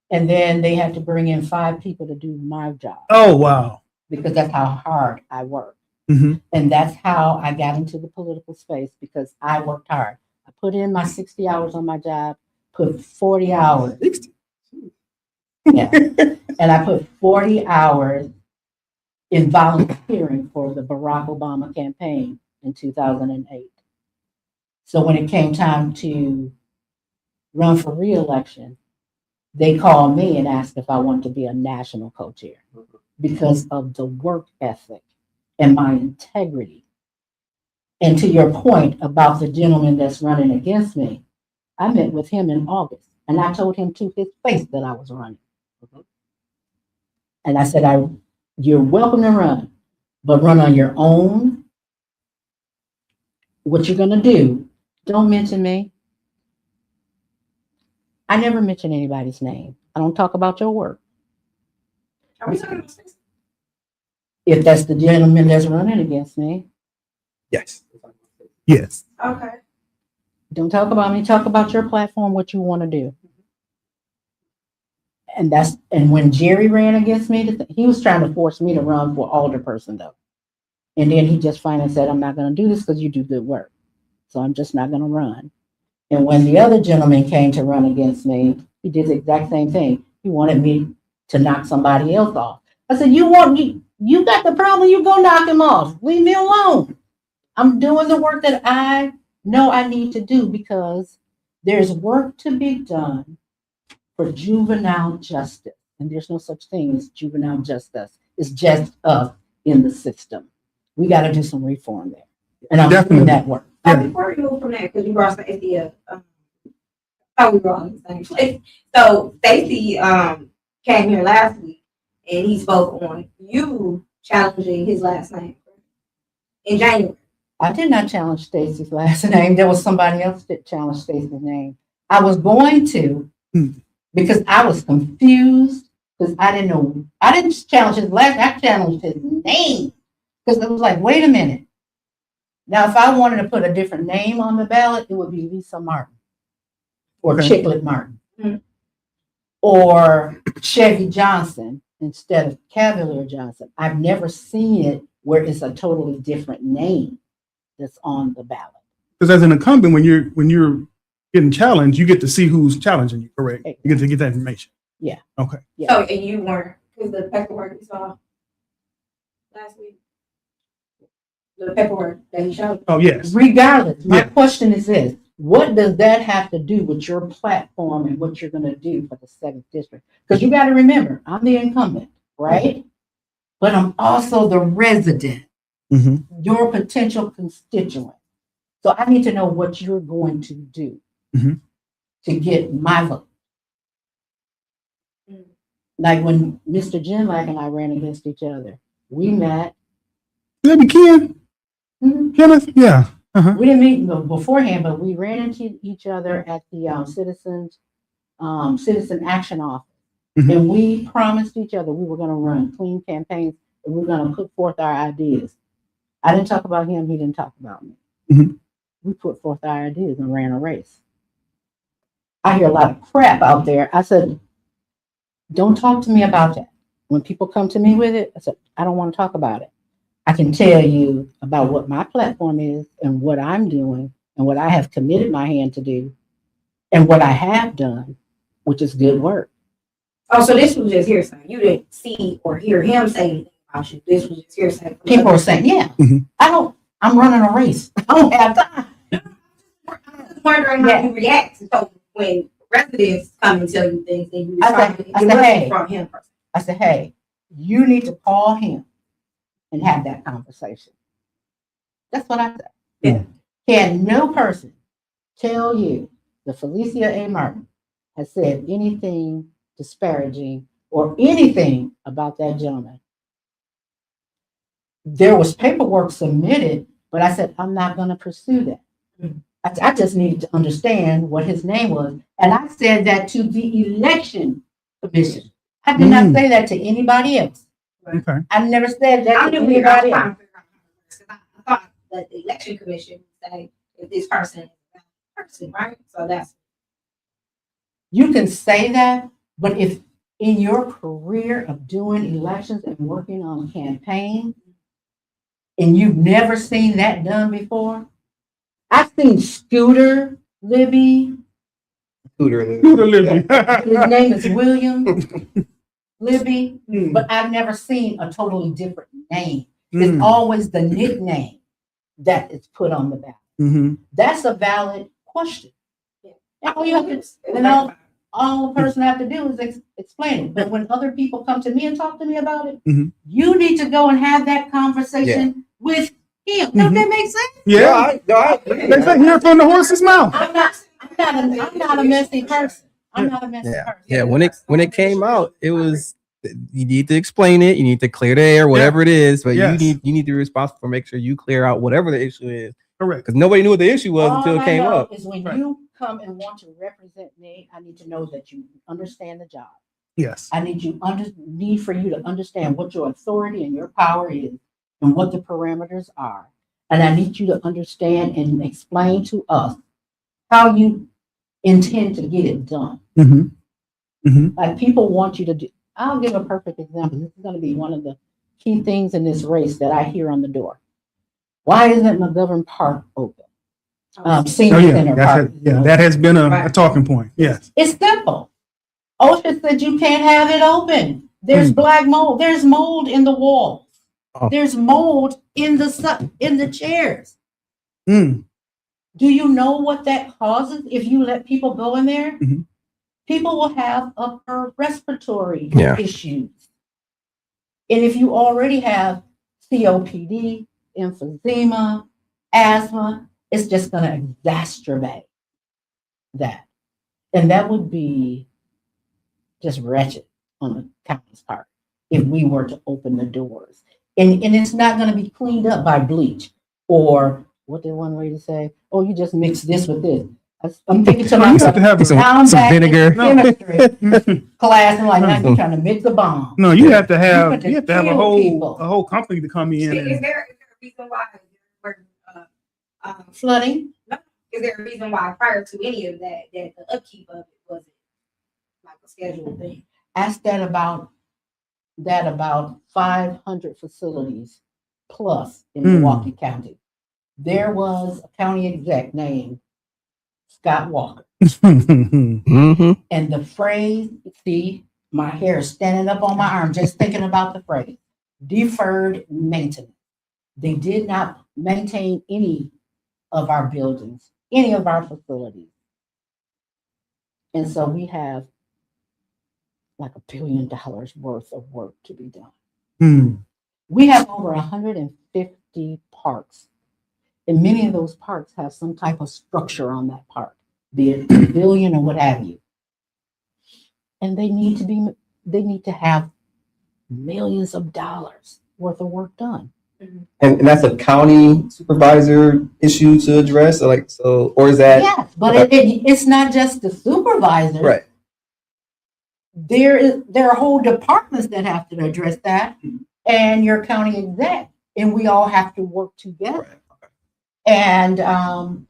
And then they had to bring in 5 people to do my job. Oh, wow. Because that's how hard I work. Mm-hmm. And that's how I got into the political space, because I worked hard. I put in my 60 hours on my job, put 40 hours. 60. Yeah. And I put 40 hours in volunteering for the Barack Obama campaign in 2008. So when it came time to run for re-election, they called me and asked if I wanted to be a national co-chair because of the work ethic and my integrity. And to your point about the gentleman that's running against me, I met with him in August, and I told him to his face that I was running. And I said, you're welcome to run, but run on your own. What you're going to do, don't mention me. I never mention anybody's name. I don't talk about your work. Are we talking about this? If that's the gentleman that's running against me, Yes. Yes. Okay. don't talk about me. Talk about your platform, what you want to do. And when Jerry ran against me, he was trying to force me to run for alderperson, though. And then he just finally said, I'm not going to do this because you do good work. So I'm just not going to run. And when the other gentleman came to run against me, he did the exact same thing. He wanted me to knock somebody else off. I said, you got the problem, you go knock him off. Leave me alone. I'm doing the work that I know I need to do, because there's work to be done for juvenile justice. And there's no such thing as juvenile justice. It's just us in the system. We got to do some reform there. And I'm doing that work. Before we move from that, because you brought Stacey up, how we were on the same place. So Stacey came here last week, and he spoke on you challenging his last name in January. I did not challenge Stacey's last name. There was somebody else that challenged Stacey's name. I was going to, because I was confused, because I didn't know. I didn't challenge his last name. I challenged his name, because it was like, wait a minute. Now, if I wanted to put a different name on the ballot, it would be Lisa Martin or Chicklet Martin or Chevy Johnson instead of Cavalier Johnson. I've never seen it where it's a totally different name that's on the ballot. Because as an incumbent, when you're getting challenged, you get to see who's challenging you, correct? Exactly. You get to get that information. Yeah. Okay. Yeah. So, and you weren't, because the paperwork we saw last week, the paperwork that he showed. Oh, yes. Regardless, my Yeah. question is this. What does that have to do with your platform and what you're going to do for the 7th district? Because you got to remember, I'm the incumbent, right? But I'm also the resident, your potential constituent. So I need to know what you're going to do to get my vote. Like when Mr. Genlack and I ran against each other, we met. That be Ken? Kenneth? Yeah. We didn't meet beforehand, but we ran into each other at the Citizen Action Office. And we promised each other we were going to run clean campaigns and we were going to put forth our ideas. I didn't talk about him. He didn't talk about me. Mhm. We put forth our ideas and ran a race. I hear a lot of crap out there. I said, don't talk to me about that. When people come to me with it, I said, I don't want to talk about it. I can tell you about what my platform is and what I'm doing and what I have committed my hand to do and what I have done, which is good work. Oh, so this was just hearsay. You didn't see or hear him say anything about you. This was just hearsay. People are saying, yeah, I'm running a race. I don't have time. I'm wondering how you react so when residents come and tell you things and you decide it said, wasn't hey. from him personally. I said, hey, you need to call him and have that conversation. That's what I said. Yeah. Can no person tell you that Felesia A. Martin has said anything disparaging or anything about that gentleman? There was paperwork submitted, but I said, I'm not going to pursue that. I just needed to understand what his name was. And I said that to the election commission. I did not say that to anybody else. Okay. I never said that I to knew anybody else. I thought that the election commission would say if this person is a person, right? So that's You can say that, but if in your career of doing elections and working on campaigns, and you've never seen that done before, I've seen Scooter Libby. Scooter. His name is William Libby, but I've never seen a totally different name. It's always the nickname that is put on the ballot. That's a valid question. All you have to, all the person have to do is explain it. But when other people come to me and talk to me about it, you need to go and have that conversation with him. Does that make sense? Yeah. They say hear from the horse's mouth. I'm not a messy person. I'm not a messy person. Yeah. When it came out, it was you need to explain it. You need to clear the air, whatever it is. But you need to be responsible for make sure you clear out whatever the issue is. Correct. Because nobody knew what the issue was until it came up. Is when you come and want to represent me, I need to know that you understand the job. Yes. I need for you to understand what your authority and your power is and what the parameters are. And I need you to understand and explain to us how you intend to get it done. Like people want you to do. I'll give a perfect example. This is going to be one of the key things in this race that I hear on the door. Why isn't McGovern Park open? Senior Center Park. That has been a talking point. Yes. It's simple. OSHA said you can't have it open. There's black mold. There's mold in the walls. There's mold in the chairs. Do you know what that causes if you let people go in there? People will have upper respiratory issues. And if you already have COPD, emphysema, asthma, it's just going to exacerbate that. And that would be just wretched on the county's part if we were to open the doors. And it's not going to be cleaned up by bleach or what did one lady say? Oh, you just mix this with this. I'm thinking to myself, you have to have some vinegar. Chemistry class, and like now you're trying to mix a bomb. No, you have to have a whole company to come in. Is there a reason why we're Flooding? No. Is there a reason why prior to any of that the upkeep of it wasn't like a scheduled thing? Ask that about 500 facilities plus in Milwaukee County. There was a county exec named Scott Walker. And the phrase, see, my hair is standing up on my arm just thinking about the phrase, deferred maintenance. They did not maintain any of our buildings, any of our facilities. And so we have like $1 billion worth of work to be done. We have over 150 parks. And many of those parks have some type of structure on that park, be it a pavilion or what have you. And they need to have millions of dollars worth of work done. And that's a county supervisor issue to address, or is that? Yes, but it's not just the supervisor. Right. There are whole departments that have to address that, and your county exec and we all have to work together. Right. And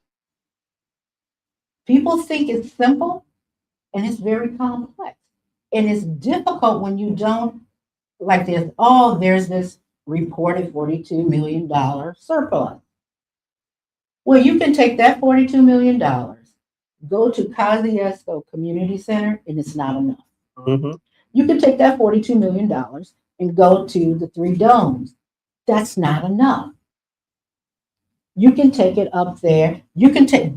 people think it's simple, and it's very complex. And it's difficult when you don't, like this, oh, there's this reported $42 million surplus. Well, you can take that $42 million, go to Kosciuszko Community Center, and it's not enough. Mm-hmm. You can take that $42 million and go to the Three Domes. That's not enough. You can take it up there. You can take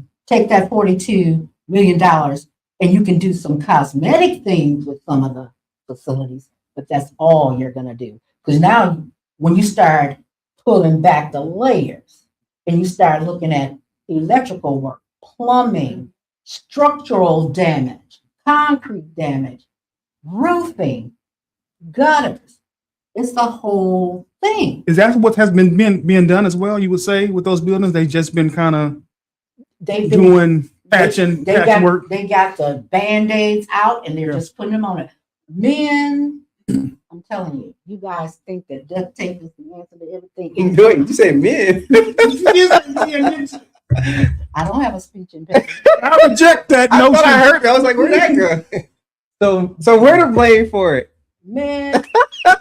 that $42 million and you can do some cosmetic things with some of the facilities, but that's all you're going to do. Because now when you start pulling back the layers and you start looking at electrical work, plumbing, structural damage, concrete damage, roofing, gutters, it's the whole thing. Is that what has been being done as well? You would say with those buildings, they've just been kind of doing patching work. They got the Band-Aids out and they're just putting them on it. Men, I'm telling you, you guys think that duct tape is the answer to everything. You say men. I don't have a speech impediment. I reject that I notion. thought I heard that. I was like, where'd that go? So where to blame for it? Man,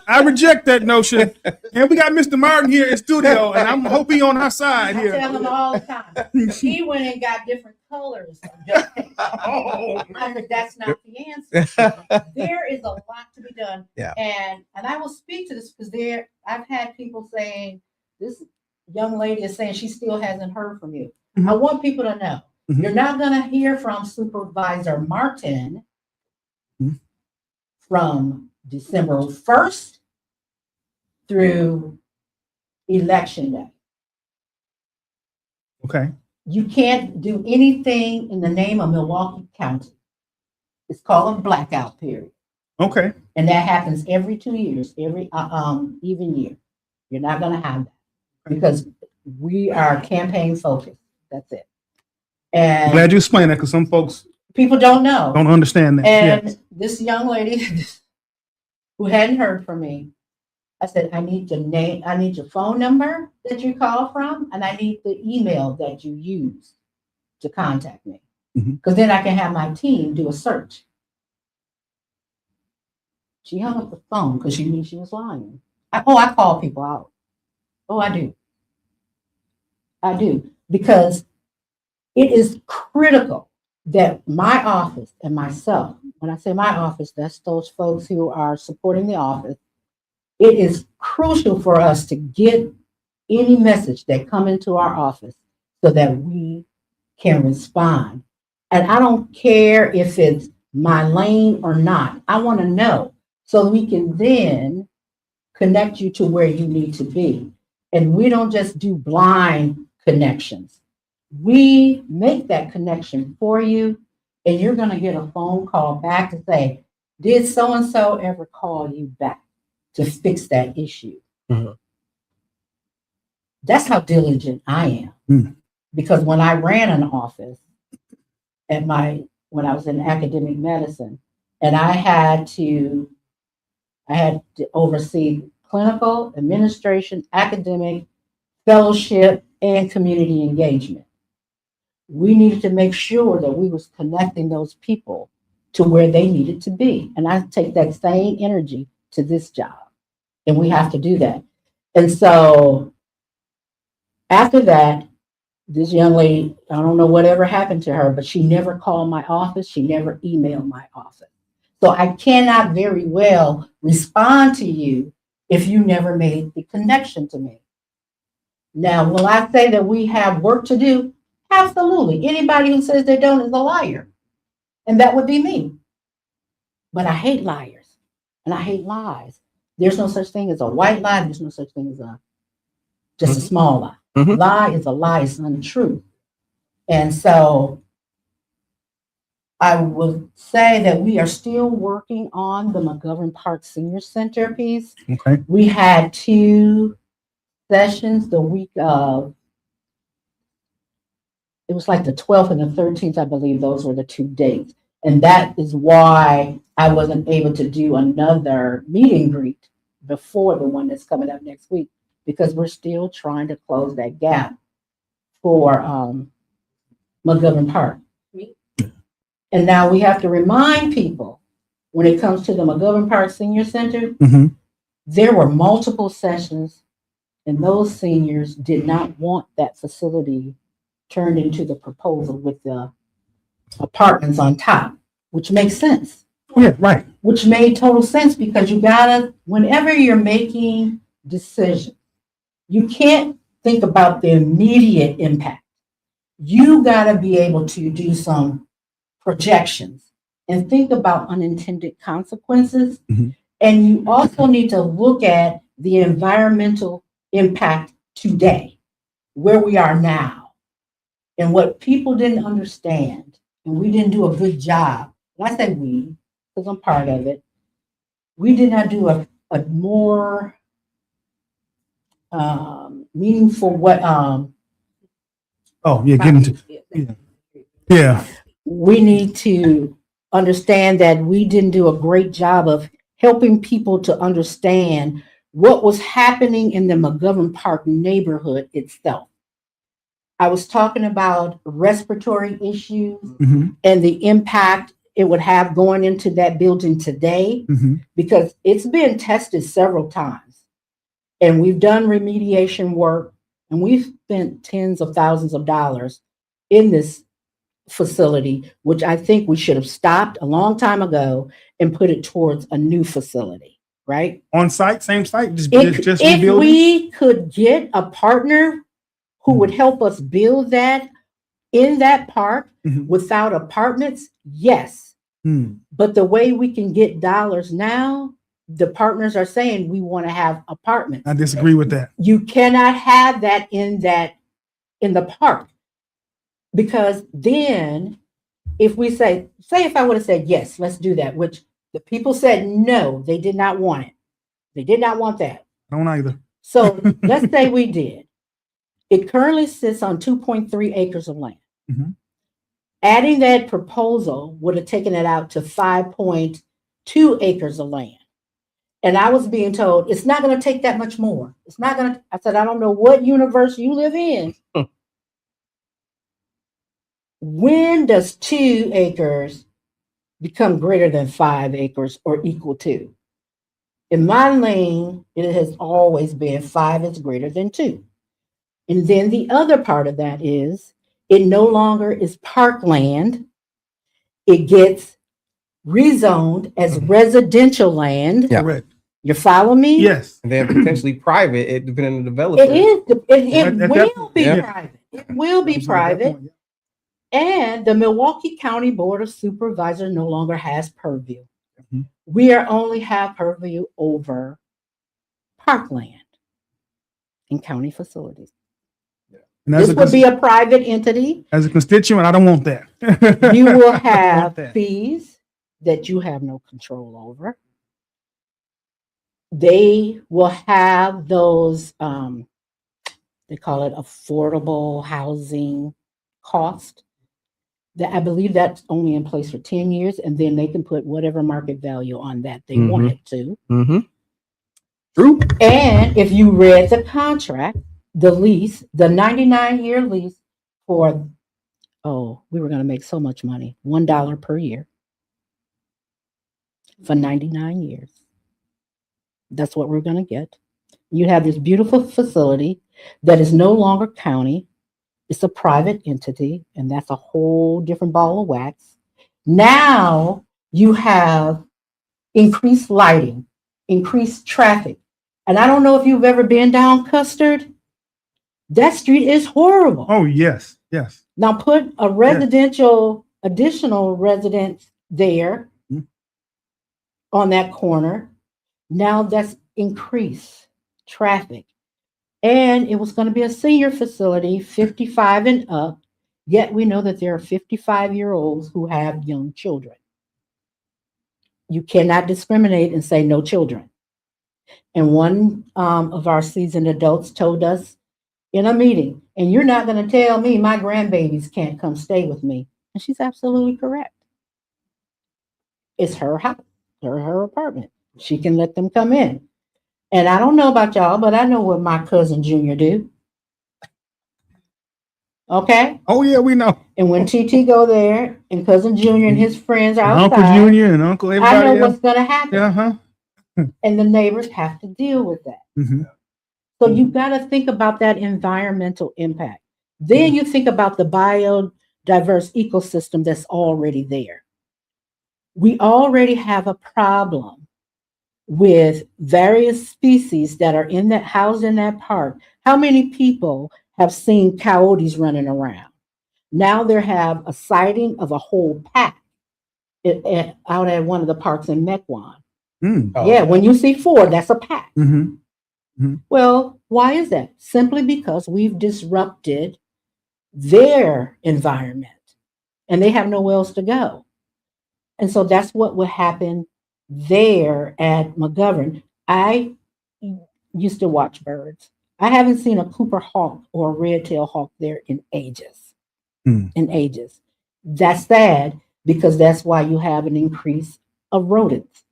I reject that notion. And we got Mr. Martin here in studio, and I'm hoping on our side I here. tell him all the time. He went and got different colors of duct tape. Oh, I said, that's not the answer. There is a lot to be done. Yeah. And I will speak to this because I've had people saying, this young lady is saying she still hasn't heard from you. Mhm. I want people to know, Mhm. you're not going to hear from Supervisor Martin Mhm. from December 1st through Election Day. okay. You can't do anything in the name of Milwaukee County. It's called a blackout period. Okay. And that happens every 2 years, every even year. You're not going to have that because we are campaign focused. That's it. I'm And glad you explained that because some folks people don't know. don't understand that. And Yes. this young lady who hadn't heard from me, I said, I need your name, I need your phone number that you call from, and I need the email that you use to contact me. Mhm. Because then I can have my team do a search. She hung up the phone because she knew she was lying. I call people out. Oh, I do. I do. Because it is critical that my office and myself, when I say my office, that's those folks who are supporting the office. It is crucial for us to get any message that come into our office so that we can respond. And I don't care if it's my lane or not. I want to know so we can then connect you to where you need to be. And we don't just do blind connections. We make that connection for you, and you're going to get a phone call back to say, did so-and-so ever call you back to fix that issue? Mhm. That's how diligent I am. Mm. Because when I ran an office when I was in academic medicine, and I had to oversee clinical, administration, academic, fellowship, and community engagement. We needed to make sure that we was connecting those people to where they needed to be. And I take that same energy to this job. And we have to do that. And so after that, this young lady, I don't know whatever happened to her, but she never called my office. She never emailed my office. So I cannot very well respond to you if you never made the connection to me. Now, will I say that we have work to do? Absolutely. Anybody who says they don't is a liar. And that would be me. But I hate liars and I hate lies. There's no such thing as a white lie. There's no such thing as just a small lie. Mhm. Lie is a lie. It's untrue. And so I would say that we are still working on the McGovern Park Senior Center piece. Okay. We had 2 sessions the week of, it was like the 12th and the 13th, I believe those were the 2 dates. And that is why I wasn't able to do another meet and greet before the one that's coming up next week, because we're still trying to close that gap for McGovern Park. And now we have to remind people, when it comes to the McGovern Park Senior Center, Mhm. there were multiple sessions, and those seniors did not want that facility turned into the proposal with the apartments on top, which makes sense. Yeah, right. Which made total sense, because you gotta, whenever you're making decisions, you can't think about the immediate impact. You gotta be able to do some projections and think about unintended consequences. Mhm. And you also need to look at the environmental impact today, where we are now. And what people didn't understand, and we didn't do a good job, and I say we, because I'm part of it, we did not do a more meaningful what Oh, yeah, get into, yeah. we need to understand that we didn't do a great job of helping people to understand what was happening in the McGovern Park neighborhood itself. I was talking about respiratory issues Mhm. and the impact it would have going into that building today, Mhm. because it's been tested several times. And we've done remediation work, and we've spent tens of thousands of dollars in this facility, which I think we should have stopped a long time ago and put it towards a new facility, right? On site, same site, just If rebuilding. we could get a partner who would help us build that in that park Mhm. without apartments, yes. But the way we can get dollars now, the partners are saying we want to have apartments. I disagree with that. You cannot have that in the park, because then if we say if I would have said yes, let's do that, which the people said no, they did not want it. They did not want that. I don't either. So let's say we did. It currently sits on 2.3 acres of land. Mhm. Adding that proposal would have taken it out to 5.2 acres of land. And I was being told, it's not going to take that much more. It's not going to, I said, I don't know what universe you live in. When does 2 acres become greater than 5 acres or equal to? In my lane, it has always been 5 is greater than 2. And then the other part of that is it no longer is parkland. It gets rezoned as residential land. Yeah. Correct. You follow me? Yes. And then potentially private, it depending on the developer. It is. It At that will point, be yeah. private. It will be At that private. point, yeah. And the Milwaukee County Board of Supervisors no longer has purview. Mhm. We only have purview over parkland and county facilities. And as This would be a private entity. as a constituent, I don't want that. You will I don't want have that. fees that you have no control over. They will have those, they call it affordable housing cost. That I believe that's only in place for 10 years, and then they can put whatever market value on that they want it to. Mm-hmm. True. And if you read the contract, the lease, the 99-year lease for, we were going to make so much money, $1 per year for 99 years. That's what we're going to get. You have this beautiful facility that is no longer county. It's a private entity, and that's a whole different ball of wax. Now you have increased lighting, increased traffic. And I don't know if you've ever been down Custard. That street is horrible. Oh, yes. Yes. Now put a residential, additional residence there on that corner. Now that's increased traffic. And it was going to be a senior facility, 55 and up. Yet we know that there are 55-year-olds who have young children. You cannot discriminate and say no children. And one of our seasoned adults told us in a meeting, and you're not going to tell me my grandbabies can't come stay with me. And she's absolutely correct. It's her house, her apartment. She can let them come in. And I don't know about y'all, but I know what my cousin Junior do. Okay? Oh yeah, we know. And when TT go there and cousin Junior and his friends are And outside, Uncle Junior and Uncle I everybody know else. what's going to happen. Uh-huh. And the neighbors have to deal with that. Mm-hmm. So you got to think about that environmental impact. Then you think about the biodiverse ecosystem that's already there. We already have a problem with various species that are in that housed in that park. How many people have seen coyotes running around? Now there have a sighting of a whole pack out at one of the parks in Mequon. Mm. Oh, Yeah, when you see 4, that's a pack. Mm-hmm. Well, why is that? Simply because we've disrupted their environment and they have nowhere else to go. And so that's what would happen there at McGovern. I used to watch birds. I haven't seen a Cooper hawk or a red-tailed hawk there in ages. In ages. That's sad because that's why you have an increase of rodents.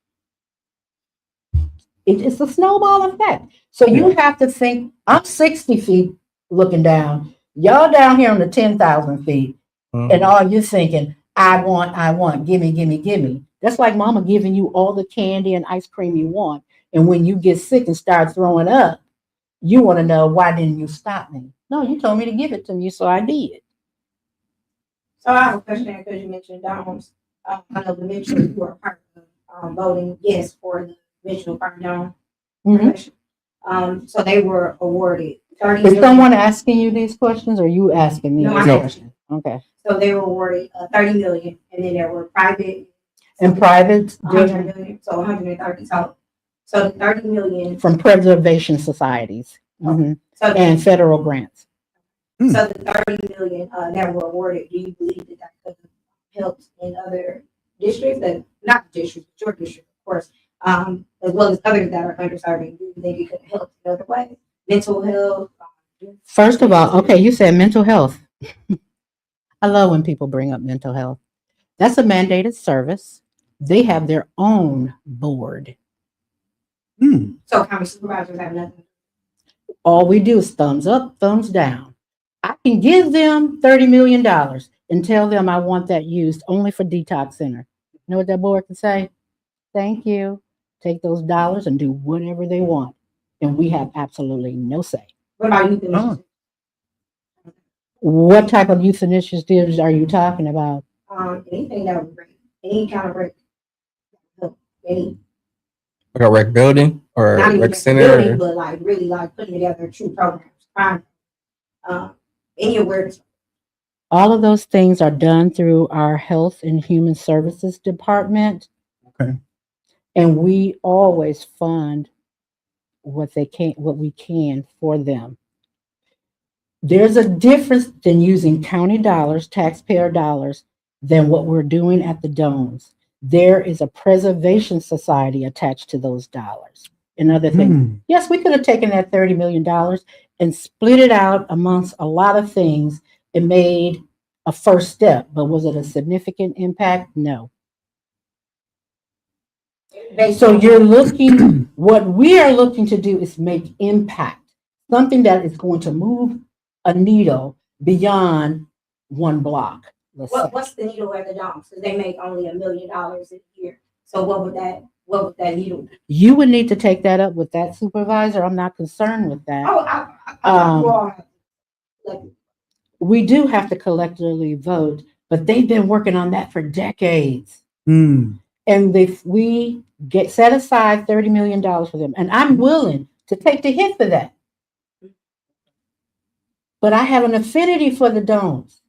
It's a snowball effect. So you have to think, I'm 60 feet looking down. Y'all down here on the 10,000 feet. And all you're thinking, I want, gimme. That's like mama giving you all the candy and ice cream you want. And when you get sick and start throwing up, you want to know, why didn't you stop me? No, you told me to give it to me, so I did. So I have a question because you mentioned domes. I know the Mitchell, you were part of voting yes for the Mitchell Park Dome. So they were awarded 30 Is million. someone asking you these questions or are you asking me? No, these I'm questions? Okay. So they were awarded 30 million, and then there were private And private 100 million, so 130 total. So 30 million from preservation societies so and federal grants. So the 30 million that were awarded, do you believe that that could have helped in other districts, that not districts, but your district, of course, as well as others that are underserving? Do you think it could have helped in other ways? Mental health. First of all, okay, you said mental health. I love when people bring up mental health. That's a mandated service. They have their own board. So county supervisors have nothing. All we do is thumbs up, thumbs down. I can give them $30 million and tell them I want that used only for detox center. You know what that board can say? Thank you. Take those dollars and do whatever they want. And we have absolutely no say. What about youth initiatives? What type of youth initiatives are you talking about? Anything that would break, any kind of break. Any, like a rec building or not a even rec just center? building, Or? but like really like putting together true programs. Any awareness. All of those things are done through our Health and Human Services Department. Okay. And we always fund what we can for them. There's a difference than using county dollars, taxpayer dollars, than what we're doing at the domes. There is a preservation society attached to those dollars and other things. Yes, we could have taken that $30 million and split it out amongst a lot of things and made a first step, but was it a significant impact? No. So you're looking, what we are looking to do is make impact, something that is going to move a needle beyond one block. What's the needle at the domes? Because they make only $1 million a year. So what would that needle be? You would need to take that up with that supervisor. I'm not concerned with that. We do have to collectively vote, but they've been working on that for decades. And if we set aside $30 million for them, and I'm willing to take the hit for that. But I have an affinity for the domes.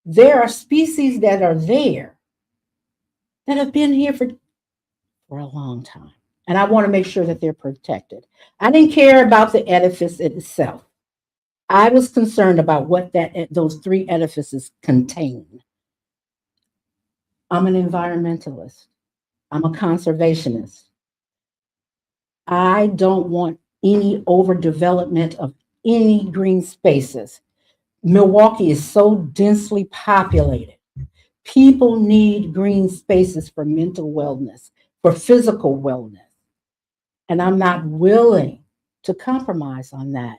There are species that are there that have been here for a long time. And I want to make sure that they're protected. I didn't care about the edifice itself. I was concerned about what those 3 edifices contain. I'm an environmentalist. I'm a conservationist. I don't want any overdevelopment of any green spaces. Milwaukee is so densely populated. People need green spaces for mental wellness, for physical wellness. And I'm not willing to compromise on that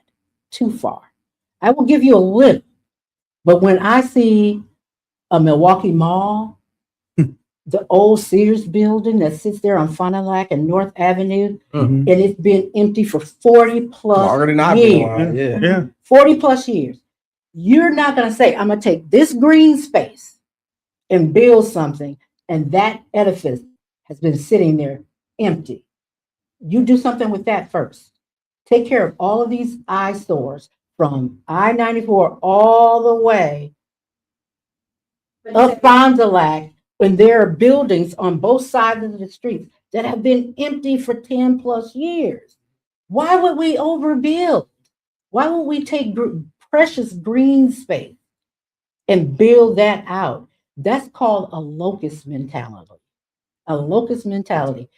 too far. I will give you a little, but when I see a Milwaukee Mall, the old Sears building that sits there on Fond du Lac and North Avenue, and it's been empty for 40 plus years. Yeah. 40 plus years. You're not going to say, I'm going to take this green space and build something, and that edifice has been sitting there empty. You do something with that first. Take care of all of these eyesores from I-94 all the way up Fond du Lac, when there are buildings on both sides of the streets that have been empty for 10 plus years. Why would we overbuild? Why would we take precious green space and build that out? That's called a locust mentality. A locust mentality.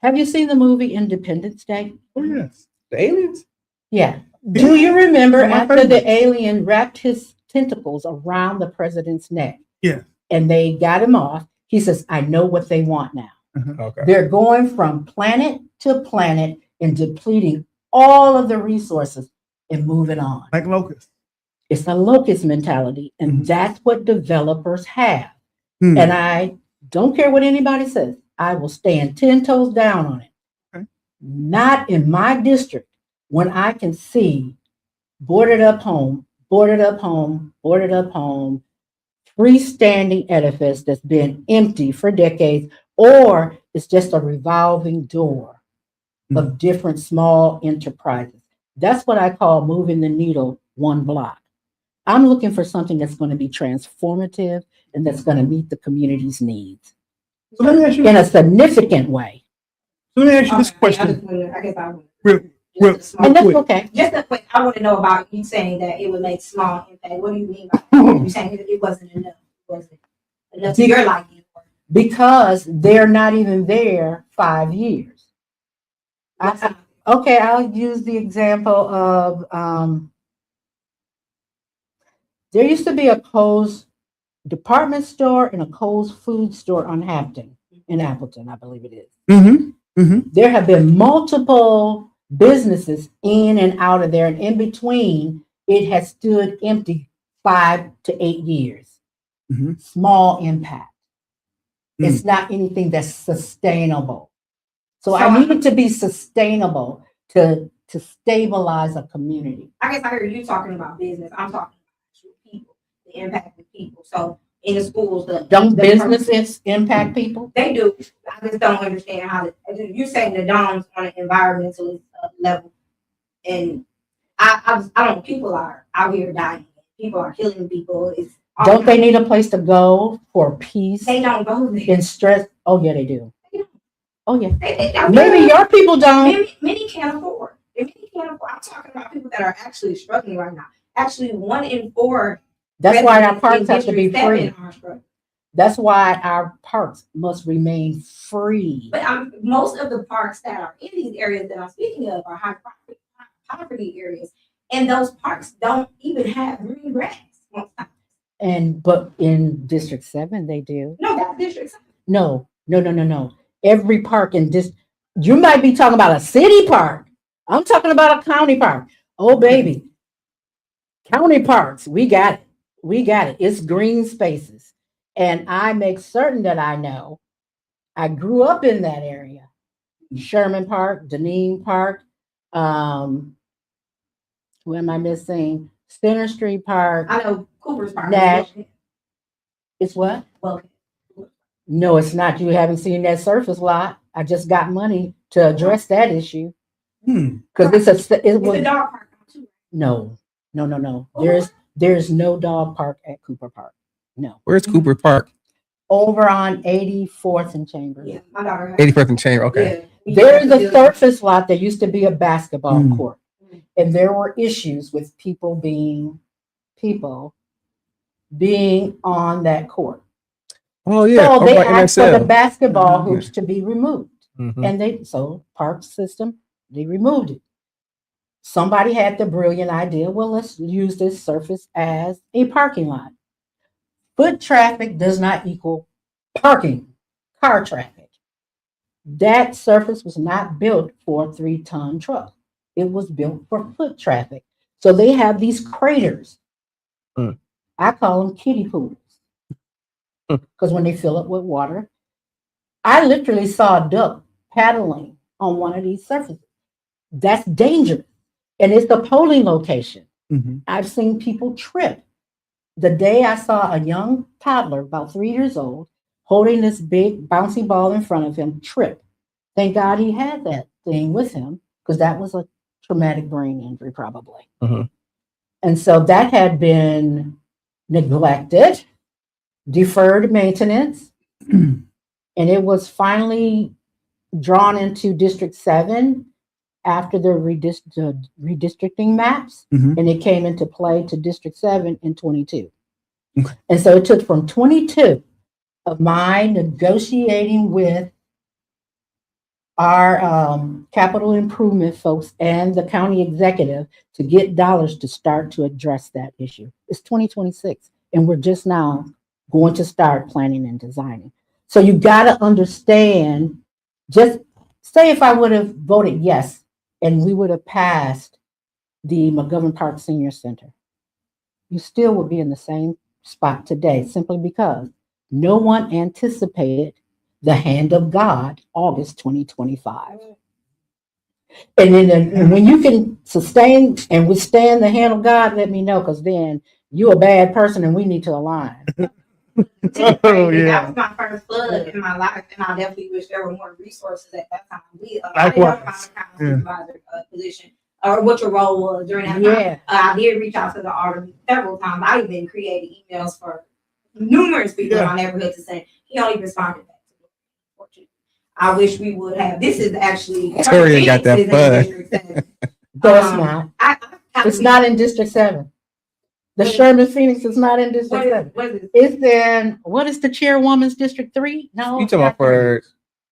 Have you seen the movie Independence Day? Oh, yes. The aliens? Yeah. Do you remember My after favorite. the alien wrapped his tentacles around the president's neck? Yeah. And they got him off. He says, I know what they want now. Okay. They're going from planet to planet and depleting all of the resources and moving on. Like locusts. It's a locust mentality, and that's what developers have. Hmm. And I don't care what anybody says. I will stand 10 toes down on it. Okay. Not in my district when I can see boarded up home, boarded up home, boarded up home, freestanding edifice that's been empty for decades, or it's just a revolving door of different small enterprises. That's what I call moving the needle one block. I'm looking for something that's going to be transformative and that's going to meet the community's needs So let me ask you, in a significant way. let me ask you this question. I guess I would. Real And that's quick. okay. Just a quick, I want to know about you saying that it would make small impact. What do you mean by that? You saying it wasn't enough? Wasn't enough to your liking? Because they're not even there 5 years. Okay, I'll use the example of there used to be a Kohl's department store and a Kohl's food store on Hampton in Appleton, I believe it is. There have been multiple businesses in and out of there, and in between, it has stood empty 5 to 8 years. Small impact. It's not anything that's sustainable. So I need it to be sustainable to stabilize a community. I guess I heard you talking about business. I'm talking about people, the impact of people. So in the schools, Don't businesses impact people? They do. I just don't understand how you're saying the DOMs on an environmental level, and I don't. People are out here dying. People are killing people. Don't they need a place to go for peace? They don't go there. And stress? Oh yeah, they do. Oh yeah. They Maybe your people don't. Many can't afford. Many can't afford. I'm talking about people that are actually struggling right now. Actually, 1 in 4. That's why our parks have to be free. Free. That's why our parks must remain free. But most of the parks that are in these areas that I'm speaking of are high poverty areas, and those parks don't even have green grass. But in District 7, they do. No, that's District 7. No. Every park in this, you might be talking about a city park. I'm talking about a county park. Oh, baby. County parks, we got it. We got it. It's green spaces. And I make certain that I know. I grew up in that area. Sherman Park, Deneen Park. Who am I missing? Center Street Park. I know Cooper's Park. Nash. It's what? Well, no, it's not. You haven't seen that surface lot. I just got money to address that issue. Because it was a dog park too. No. There's no dog park at Cooper Park. No. Where's Cooper Park? Over on 84th and Chambers. Yeah, my daughter. 81st and Chamber. Okay. Yeah. There's a surface lot. There used to be a basketball court. And there were issues with people being on that court. Oh yeah. So they asked for the NSL. basketball hoops to be removed. Mhm. And park system, they removed it. Somebody had the brilliant idea, well, let's use this surface as a parking lot. Foot traffic does not equal car traffic. That surface was not built for a 3-ton truck. It was built for foot traffic. So they have these craters. Mm. I call them kiddie pools. Because when they fill up with water, I literally saw a duck paddling on one of these surfaces. That's dangerous. And it's the polling location. Mhm. I've seen people trip. The day I saw a young toddler, about 3 years old, holding this big bouncy ball in front of him, trip. Thank God he had that thing with him, because that was a traumatic brain injury, probably. Mhm. And so that had been neglected, deferred maintenance, and it was finally drawn into District 7 after the redistricting maps, Mhm. and it came into play to District 7 in 22. And so it took from 22 of my negotiating with our capital improvement folks and the county executive to get dollars to start to address that issue. It's 2026, and we're just now going to start planning and designing. So you got to understand, just say if I would have voted yes, and we would have passed the McGovern Park Senior Center, you still would be in the same spot today, simply because no one anticipated the hand of God, August 2025. And then when you can sustain and withstand the hand of God, let me know, because then you're a bad person and we need to align. Oh, yeah. That was my first flood in my life, and I definitely wish there were more resources at that time. I didn't know my Likewise. supervisor position or what your role was during that time. Yeah. I did reach out to the alderman several times. I even created emails for numerous people in my neighborhood to say he only responded back to me. Unfortunately, I wish we would have. This is actually Tori got that Phoenix is in bug. District 7. No, it's not. It's not in District 7. The Sherman Phoenix is not in District 7. What is it? It's in, what is the chairwoman's District 3? No. You talking about for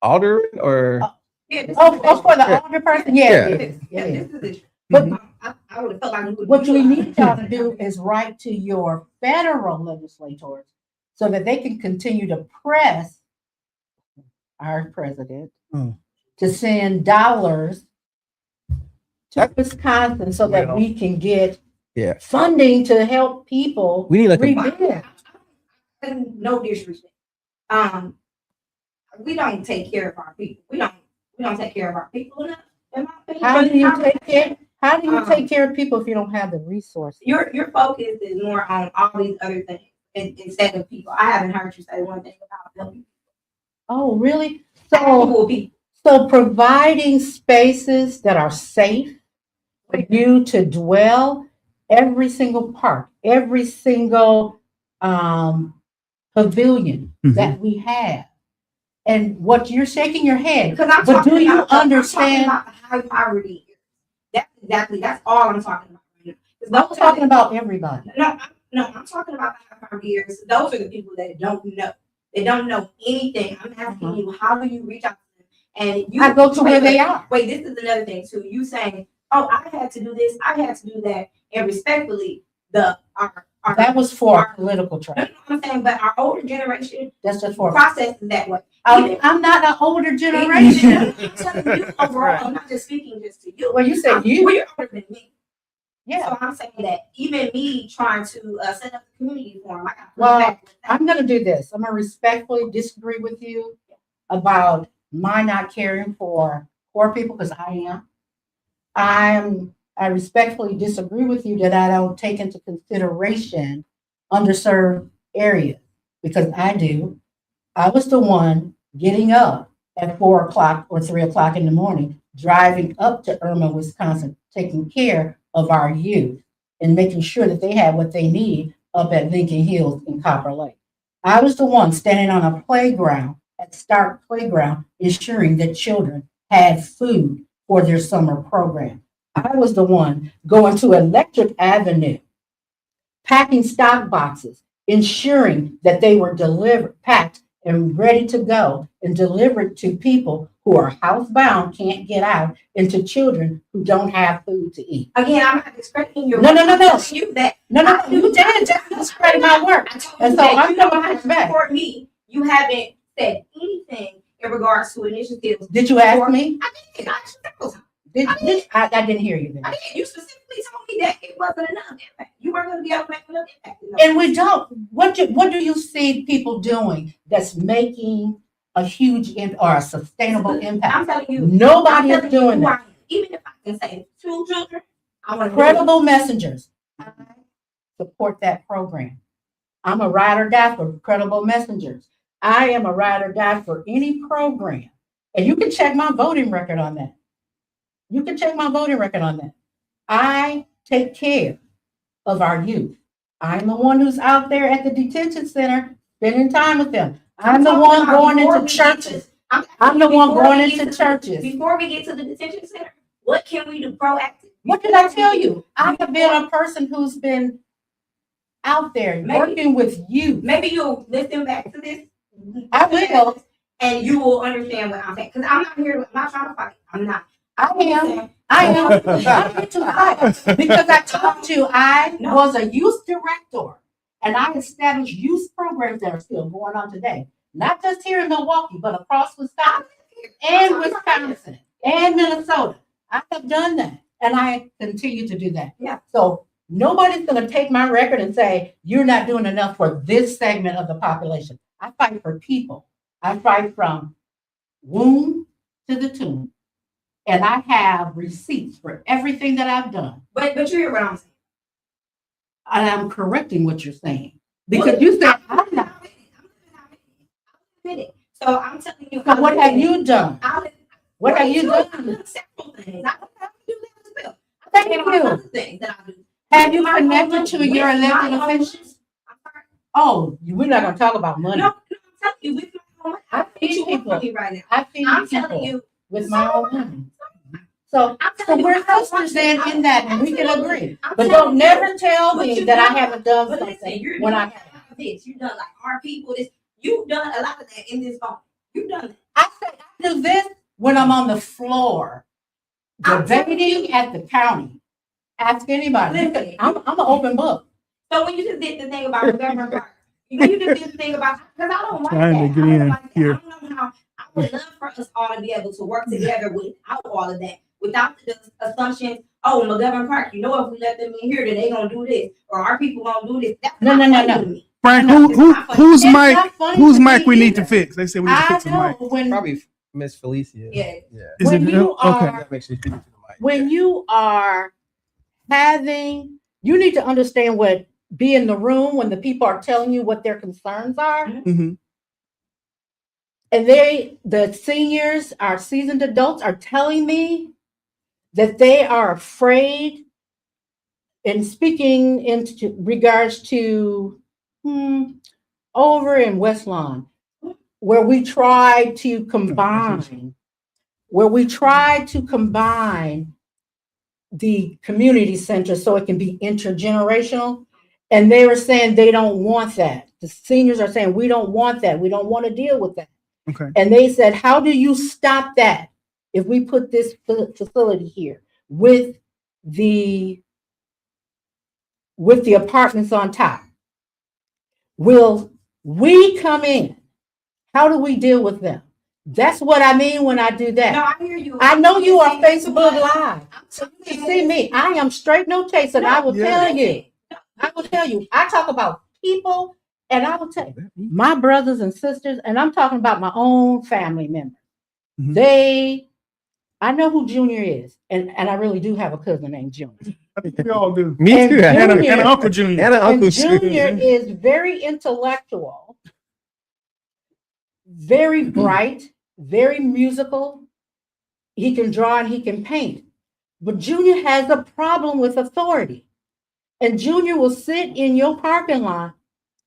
Alderman or? Yeah, this Oh, is oh, for the Yeah. older person? Yeah, Yeah. it is. Yeah, It is. this is it. But I would have felt like what we need y'all to do is write to your federal legislators so that they can continue to press our president to send dollars to Wisconsin so that we can get funding to help people We need like a rebuild. No disrespect. We don't take care of our people. We don't take care of our people enough. In my opinion. How do you take care? How do you take care of people if you don't have the resources? Your focus is more on all these other things instead of people. I haven't heard you say one thing about helping. Oh, really? Actual people. So providing spaces that are safe for you to dwell, every single park, every single pavilion that we have. And what you're shaking your head, but do you understand? I'm talking about the high poverty. That's all I'm talking about right now. I'm talking about everybody. No, I'm talking about the high poverty areas. Those are the people that don't know. They don't know anything. I'm asking you, how do you reach out to them? And I go to where they are. Wait, this is another thing too. You saying, "Oh, I had to do this, I had to do that," and respectfully, that was for political track. I'm saying, but our older generation, that's just for process that way. I'm not an older generation. I'm telling you overall. I'm not just speaking just to you. Well, you said you. Well, you're older than me. Yeah. So I'm saying that even me trying to set up the community forum, I'm going to do this. I'm going to respectfully disagree with you about my not caring for poor people, because I am. I respectfully disagree with you that I don't take into consideration underserved areas, because I do. I was the one getting up at 4 o'clock or 3 o'clock in the morning, driving up to Irma, Wisconsin, taking care of our youth and making sure that they had what they need up at Lincoln Hills in Copper Lake. I was the one standing on a playground at Stark Playground, ensuring that children had food for their summer program. I was the one going to Electric Avenue, packing stock boxes, ensuring that they were delivered, packed, and ready to go and delivered to people who are housebound, can't get out, and to children who don't have food to eat. Again, I'm not discrediting your No. You that. No, you did just discredit my work. And so I'm going to push back. For me, you haven't said anything in regards to initiatives. Did you ask me? I did. I asked you several times. I didn't hear you then. I did. You specifically told me that it wasn't enough impact. You weren't going to be able to make enough impact. And we don't. What do you see people doing that's making a huge or a sustainable I'm impact? telling you, Nobody is doing that. Even if I can say 2 children, I want to Credible Messengers. I support that program. I'm a ride or die for Credible Messengers. I am a ride or die for any program. And you can check my voting record on that. You can check my voting record on that. I take care of our youth. I'm the one who's out there at the detention center spending time with them. I'm the one going into churches. I'm the one going into churches. Before we get to the detention center, what can we do proactive? What did I tell you? I have been a person who's been out there working with youth. Maybe you'll listen back to this. I will. And you will understand what I'm saying. Because I'm not here, I'm not trying to fight. I'm not. I am. I'm here to fight. Because I told you I was a youth director and I established youth programs that are still going on today. Not just here in Milwaukee, but across Wisconsin and Wisconsin and Minnesota. I have done that and I continue to do that. Yeah. So nobody's going to take my record and say, you're not doing enough for this segment of the population. I fight for people. I fight from womb to the tomb. And I have receipts for everything that I've done. But you hear what I'm saying. And I'm correcting what you're saying. Because you said, I'm not. So I'm telling you. So what have you done? What have you done? Several things. I do that as well. Thank you. Things that I do. Have you connected to your elected officials? Oh, we're not going to talk about money. No, I'm telling you, with my own, I feed people right now. I feed I'm people telling you with my own money. So we're sisters in that, and we can agree. But don't never tell me that I haven't done But something listen, you're when doing I this. You've done like our people. This. You've done a lot of that in this phone. You've done that. I say I do this when I'm on the floor debating at the county. Ask anybody. Listen. I'm an open book. So when you just did the thing about the government part, you just did the thing about because I don't like Trying that. to get I don't in like that. here. I don't know how. I would love for us all to be able to work together without all of that, without the assumptions. Oh, McGovern Park, you know, if we let them in here, then they gonna do this, or our people gonna do this. That's No. Frank, It's mic? not funny Whose to mic me we need to either. fix? They said we need to I fix the mic. know when Probably Miss Felesia. Yeah. Is when it you okay? are Make sure you speak to the mic. when you are having, you need to understand what be in the room when the people are telling you what their concerns are. Mhm. And the seniors, our seasoned adults are telling me that they are afraid in speaking into regards to over in West Lawn, where we tried to combine the community center so it can be intergenerational. And they were saying they don't want that. The seniors are saying, we don't want that. We don't want to deal with that. Okay. And they said, how do you stop that if we put this facility here with the apartments on top? Will we come in? How do we deal with them? That's what I mean when I do that. No, I hear you. I know you are Facebook Live. So you can see me. I am straight no chase, and I will tell you. I talk about people, and I will tell you, my brothers and sisters, and I'm talking about my own family members. Mhm. I know who Junior is, and I really do have a cousin named Junior. I think we all do. Me And too. Junior- And Uncle Junior. And Uncle And Junior is very intellectual, very bright, very musical. He can draw and he can paint. But Junior has a problem with authority. And Junior will sit in your parking lot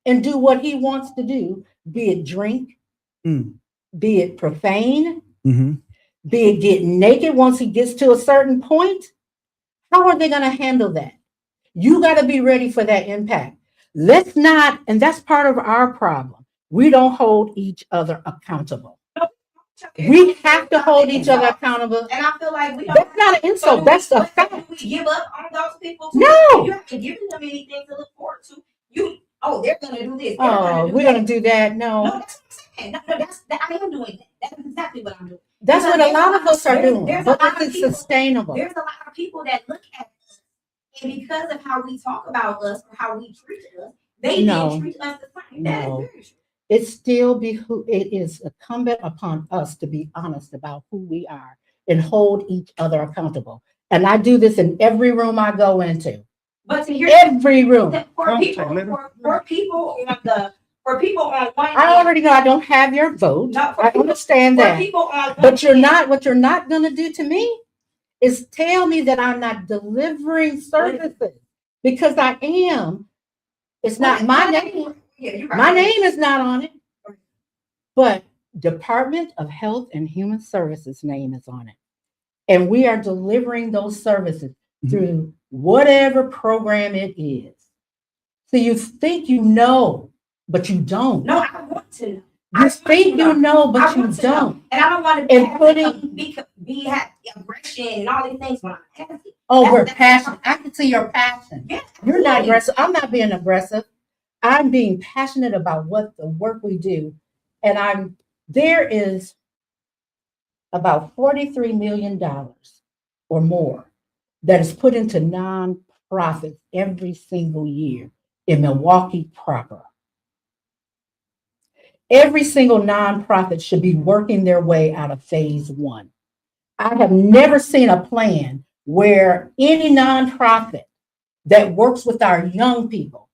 and do what he wants to do, be it drink, be it profane, be it get naked once he gets to a certain point. How are they going to handle that? You got to be ready for that impact. Let's not, and that's part of our problem. We don't hold each other accountable. We have to hold each other accountable. And I feel like we don't. That's not an insult. That's a fact. Do we give up on those people? Too? No. You haven't given them anything to look forward to. They're gonna do this. Oh, we're gonna do that. No, No. that's what I'm saying. No, I am doing that. That's exactly what I'm doing. That's what a lot of us are doing, There's a but lot of it's people- sustainable. There's a lot of people that look at us, and because of how we talk about us or how we treat us, they didn't treat us the same. That is very true. It still it is incumbent upon us to be honest about who we are and hold each other accountable. And I do this in every room I go into. But to hear Every room. for people on one I already know I don't have your vote. I understand that. But what you're not gonna do to me is tell me that I'm not delivering services, because I am. It's not my name. My name is not on it. But Department of Health and Human Services name is on it. And we are delivering those services through whatever program it is. So you think you know, but you don't. No, I want to know. You think you know, but you don't. And I don't want to be aggression and all these things when I'm asking. Oh, we're passionate. I can see your passion. Yeah, You're not aggressive. I'm not being aggressive. I'm being passionate about what the work we do. And there is about $43 million or more that is put into nonprofits every single year in Milwaukee proper. Every single nonprofit should be working their way out of phase one. I have never seen a plan where any nonprofit that works with our young people,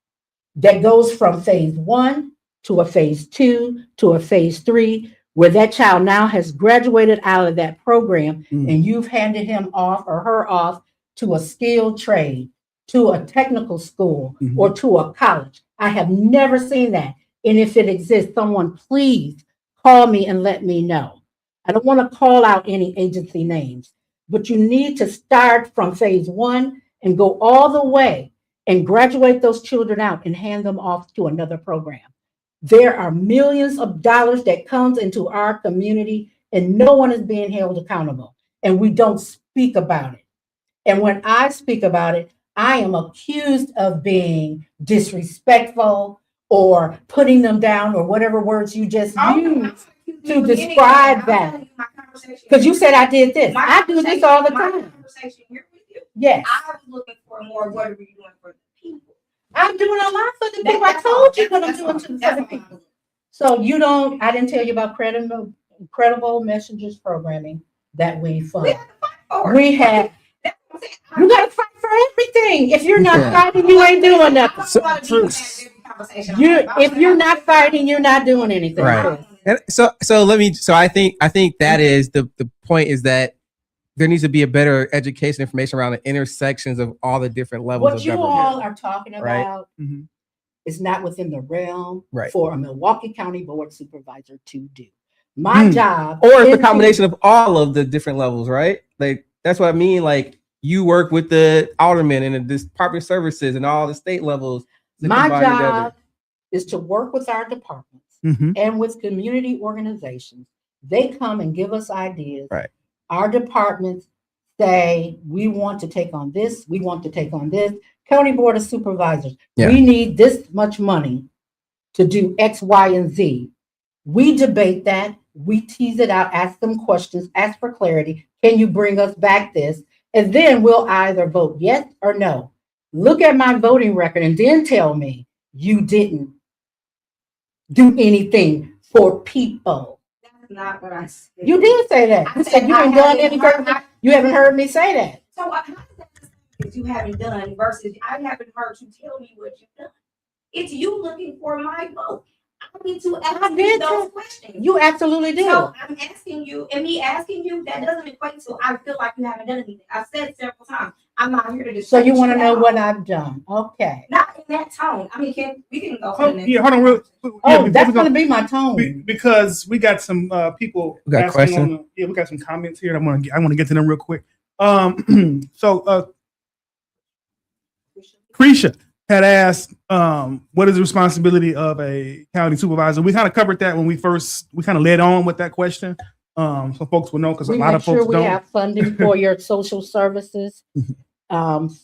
that goes from phase one to a phase two to a phase three, where that child now has graduated out of that program and you've handed him off or her off to a skilled trade, to a technical school, or to a college. I have never seen that. And if it exists, someone please call me and let me know. I don't want to call out any agency names, but you need to start from phase one and go all the way and graduate those children out and hand them off to another program. There are millions of dollars that comes into our community and no one is being held accountable, and we don't speak about it. And when I speak about it, I am accused of being disrespectful or putting them down or whatever words you just used to describe that. Because you said I did this. I do this all the time. Yes. I was looking for more. What are we doing for the people? I'm doing a lot for the people. I told you what I'm doing for the people. So I didn't tell you about Credible Messengers programming that we fund. We have. You got to fight for everything. If you're not fighting, you ain't doing nothing. If you're not fighting, you're not doing anything. Right. And so I think that is the point, is that there needs to be a better education information around the intersections of all the different levels of government. What you all are talking about is not within the realm for a Milwaukee County Board Supervisor to do. My job, or it's a combination of all of the different levels, right? Like, that's what I mean. Like, you work with the aldermen and the Department of Services and all the state levels. My job is to work with our departments and with community organizations. They come and give us ideas. Right. Our departments say, we want to take on this, we want to take on this. County Board of Supervisors, we need this much money to do X, Y, and Z. We debate that, we tease it out, ask them questions, ask for clarity. Can you bring us back this? And then we'll either vote yes or no. Look at my voting record and then tell me you didn't do anything for people. That's not what I said. You did say that. You said you haven't done anything. You haven't heard me say that. So how does that you haven't done versus I haven't heard you tell me what you've done? It's you looking for my vote. I need to ask you those questions. You absolutely do. So I'm asking you, and me asking you, that doesn't equate to I feel like you haven't done anything. I've said several times, I'm not here to just. So you want to know what I've done? Okay. Not in that tone. I mean, we can go. Hold on, that's going to be my tone. Because we got some people. We got questions. We got some comments here. I want to get to them real quick. So Krisha had asked, what is the responsibility of a county supervisor? We kind of covered that when we kind of led on with that question. So folks will know, because a lot of folks don't. We have funding for your social services,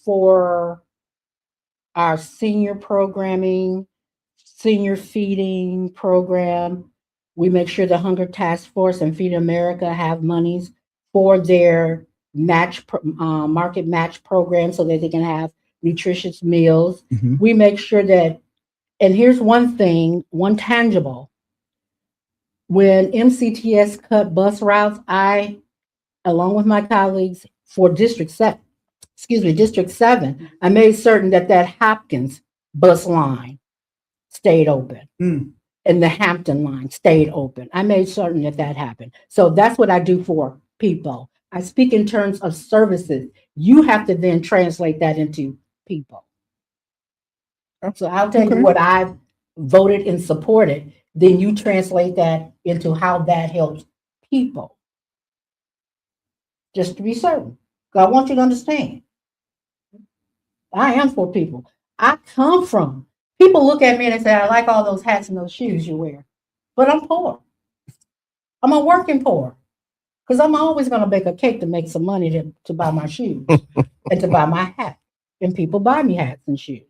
for our senior programming, senior feeding program. We make sure the Hunger Task Force and Feed America have monies for their market match program so that they can have nutritious meals. We make sure that, and here's one thing, one tangible. When MCTS cut bus routes, I, along with my colleagues for District 7, I made certain that Hopkins bus line stayed open. And the Hampton line stayed open. I made certain that happened. So that's what I do for people. I speak in terms of services. You have to then translate that into people. So I'll tell you what I've voted and supported. Then you translate that into how that helps people. Just to be certain. I want you to understand. I am for people. I come from. People look at me and they say, I like all those hats and those shoes you wear. But I'm poor. I'm a working poor. Because I'm always going to bake a cake to make some money to buy my shoes and to buy my hat. And people buy me hats and shoes.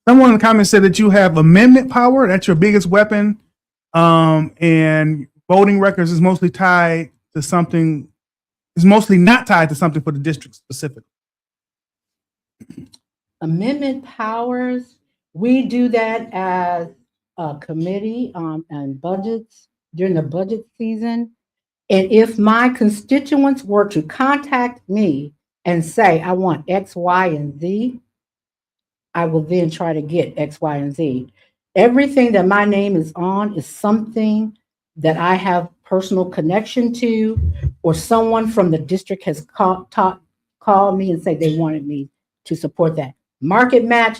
Someone in the comments said that you have amendment power. That's your biggest weapon. And voting records is mostly tied to something, is mostly not tied to something for the district specifically. Amendment powers, we do that as a committee and budgets during the budget season. And if my constituents were to contact me and say, I want X, Y, and Z, I will then try to get X, Y, and Z. Everything that my name is on is something that I have personal connection to, or someone from the district has called me and said they wanted me to support that. Market match,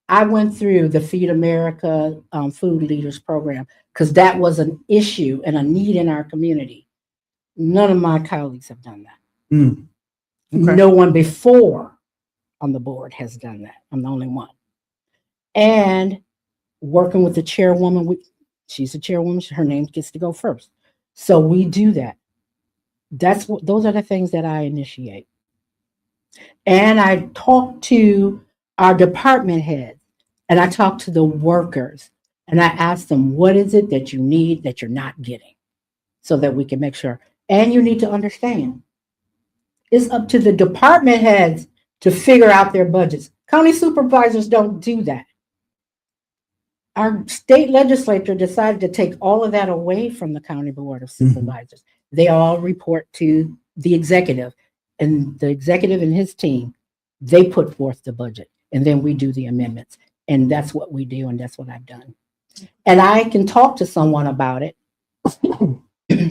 I went through the Feed America Food Leaders Program because that was an issue and a need in our community. None of my colleagues have done that. Okay. No one before on the board has done that. I'm the only one. And working with the chairwoman, she's the chairwoman, her name gets to go first. So we do that. Those are the things that I initiate. And I talk to our department heads, and I talk to the workers, and I ask them, what is it that you need that you're not getting, so that we can make sure. And you need to understand, it's up to the department heads to figure out their budgets. County supervisors don't do that. Our state legislature decided to take all of that away from the county board of supervisors. They all report to the executive, and the executive and his team, they put forth the budget, and then we do the amendments. And that's what we do, and that's what I've done. And I can talk to someone about it.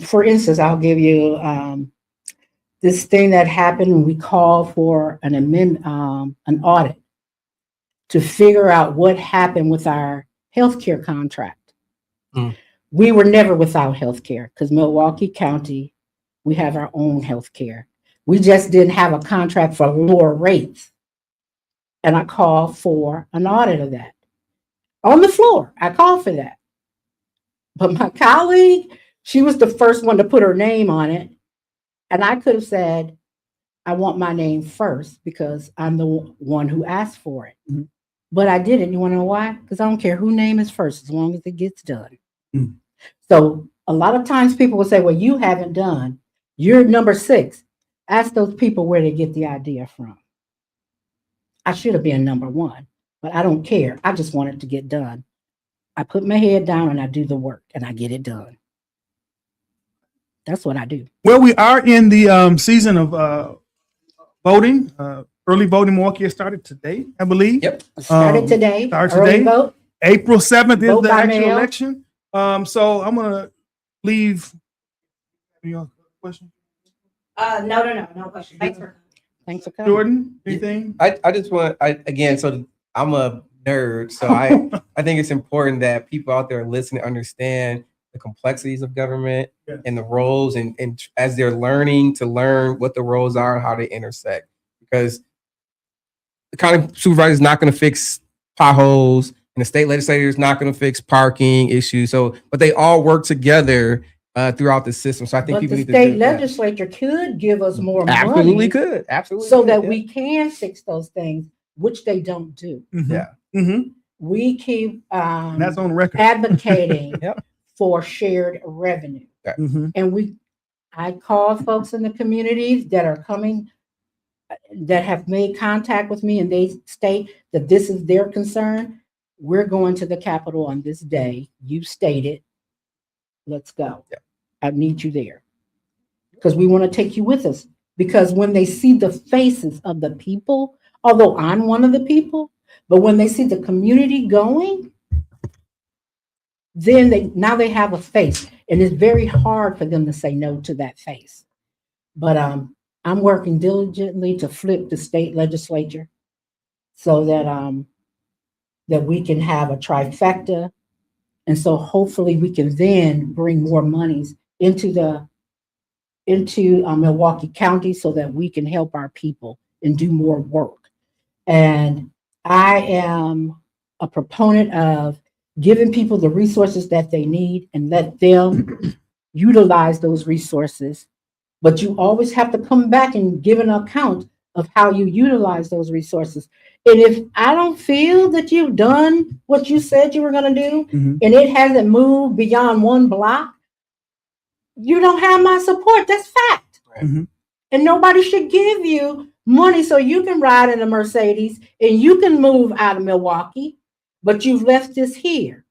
For instance, I'll give you this thing that happened when we called for an audit to figure out what happened with our healthcare contract. We were never without healthcare because Milwaukee County, we have our own healthcare. We just didn't have a contract for lower rates. And I called for an audit of that. On the floor, I called for that. But my colleague, she was the first one to put her name on it. And I could have said, I want my name first because I'm the one who asked for it. Mm-hmm. But I didn't. You want to know why? Because I don't care who name is first as long as it gets done. Mm-hmm. So a lot of times people will say, well, you haven't done. You're number 6. Ask those people where they get the idea from. I should have been number 1, but I don't care. I just want it to get done. I put my head down and I do the work and I get it done. That's what I do. Well, we are in the season of voting. Early voting in Milwaukee has started today, I believe. Yep. Started today. Early vote. April 7th is the actual mail. election. So I'm going to leave. Any question? No question. Thanks for coming. Jordan, anything? I just want, again, so I'm a nerd, so I think it's important that people out there listening understand the complexities of government and the roles, and as they're learning to learn what the roles are and how they intersect. Because the county supervisor is not going to fix potholes, and the state legislator is not going to fix parking issues. So, but they all work together throughout the system. So I think people need to do that. The state legislature could give us more money. Absolutely could. Absolutely. So that we can fix those things, which they don't do. Mm-hmm. Yeah. Mm-hmm. We keep that's on record. advocating for shared revenue. Mhm. And I call folks in the communities that are coming, that have made contact with me, and they state that this is their concern. We're going to the Capitol on this day. You stated, let's go. Yeah. I need you there because we want to take you with us. Because when they see the faces of the people, although I'm one of the people, but when they see the community going, then now they have a face, and it's very hard for them to say no to that face. But I'm working diligently to flip the state legislature so that we can have a trifecta, and so hopefully we can then bring more monies into Milwaukee County so that we can help our people and do more work. And I am a proponent of giving people the resources that they need and let them utilize those resources. But you always have to come back and give an account of how you utilize those resources. And if I don't feel that you've done what you said you were going to do, Mhm. and it hasn't moved beyond one block, you don't have my support. That's fact. Mhm. And nobody should give you money so you can ride in a Mercedes and you can move out of Milwaukee, but you've left this here.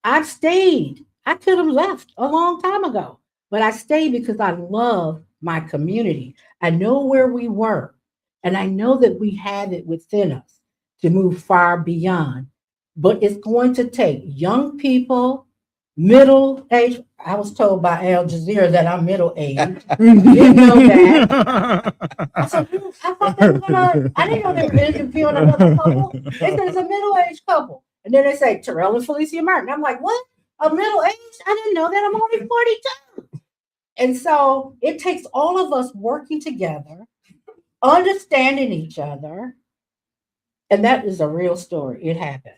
I've stayed. I could have left a long time ago, but I stayed because I love my community. I know where we were, and I know that we have it within us to move far beyond. But it's going to take young people, middle age. I was told by Al Jazeera that I'm middle aged. Didn't know that. I said, I thought they were gonna, I didn't know they were interviewing another couple. They said it's a middle-aged couple. And then they say, Terrell and Felesia Martin. I'm like, what? A middle-aged? I didn't know that. I'm only 42. And so it takes all of us working together, understanding each other. And that is a real story. It happened.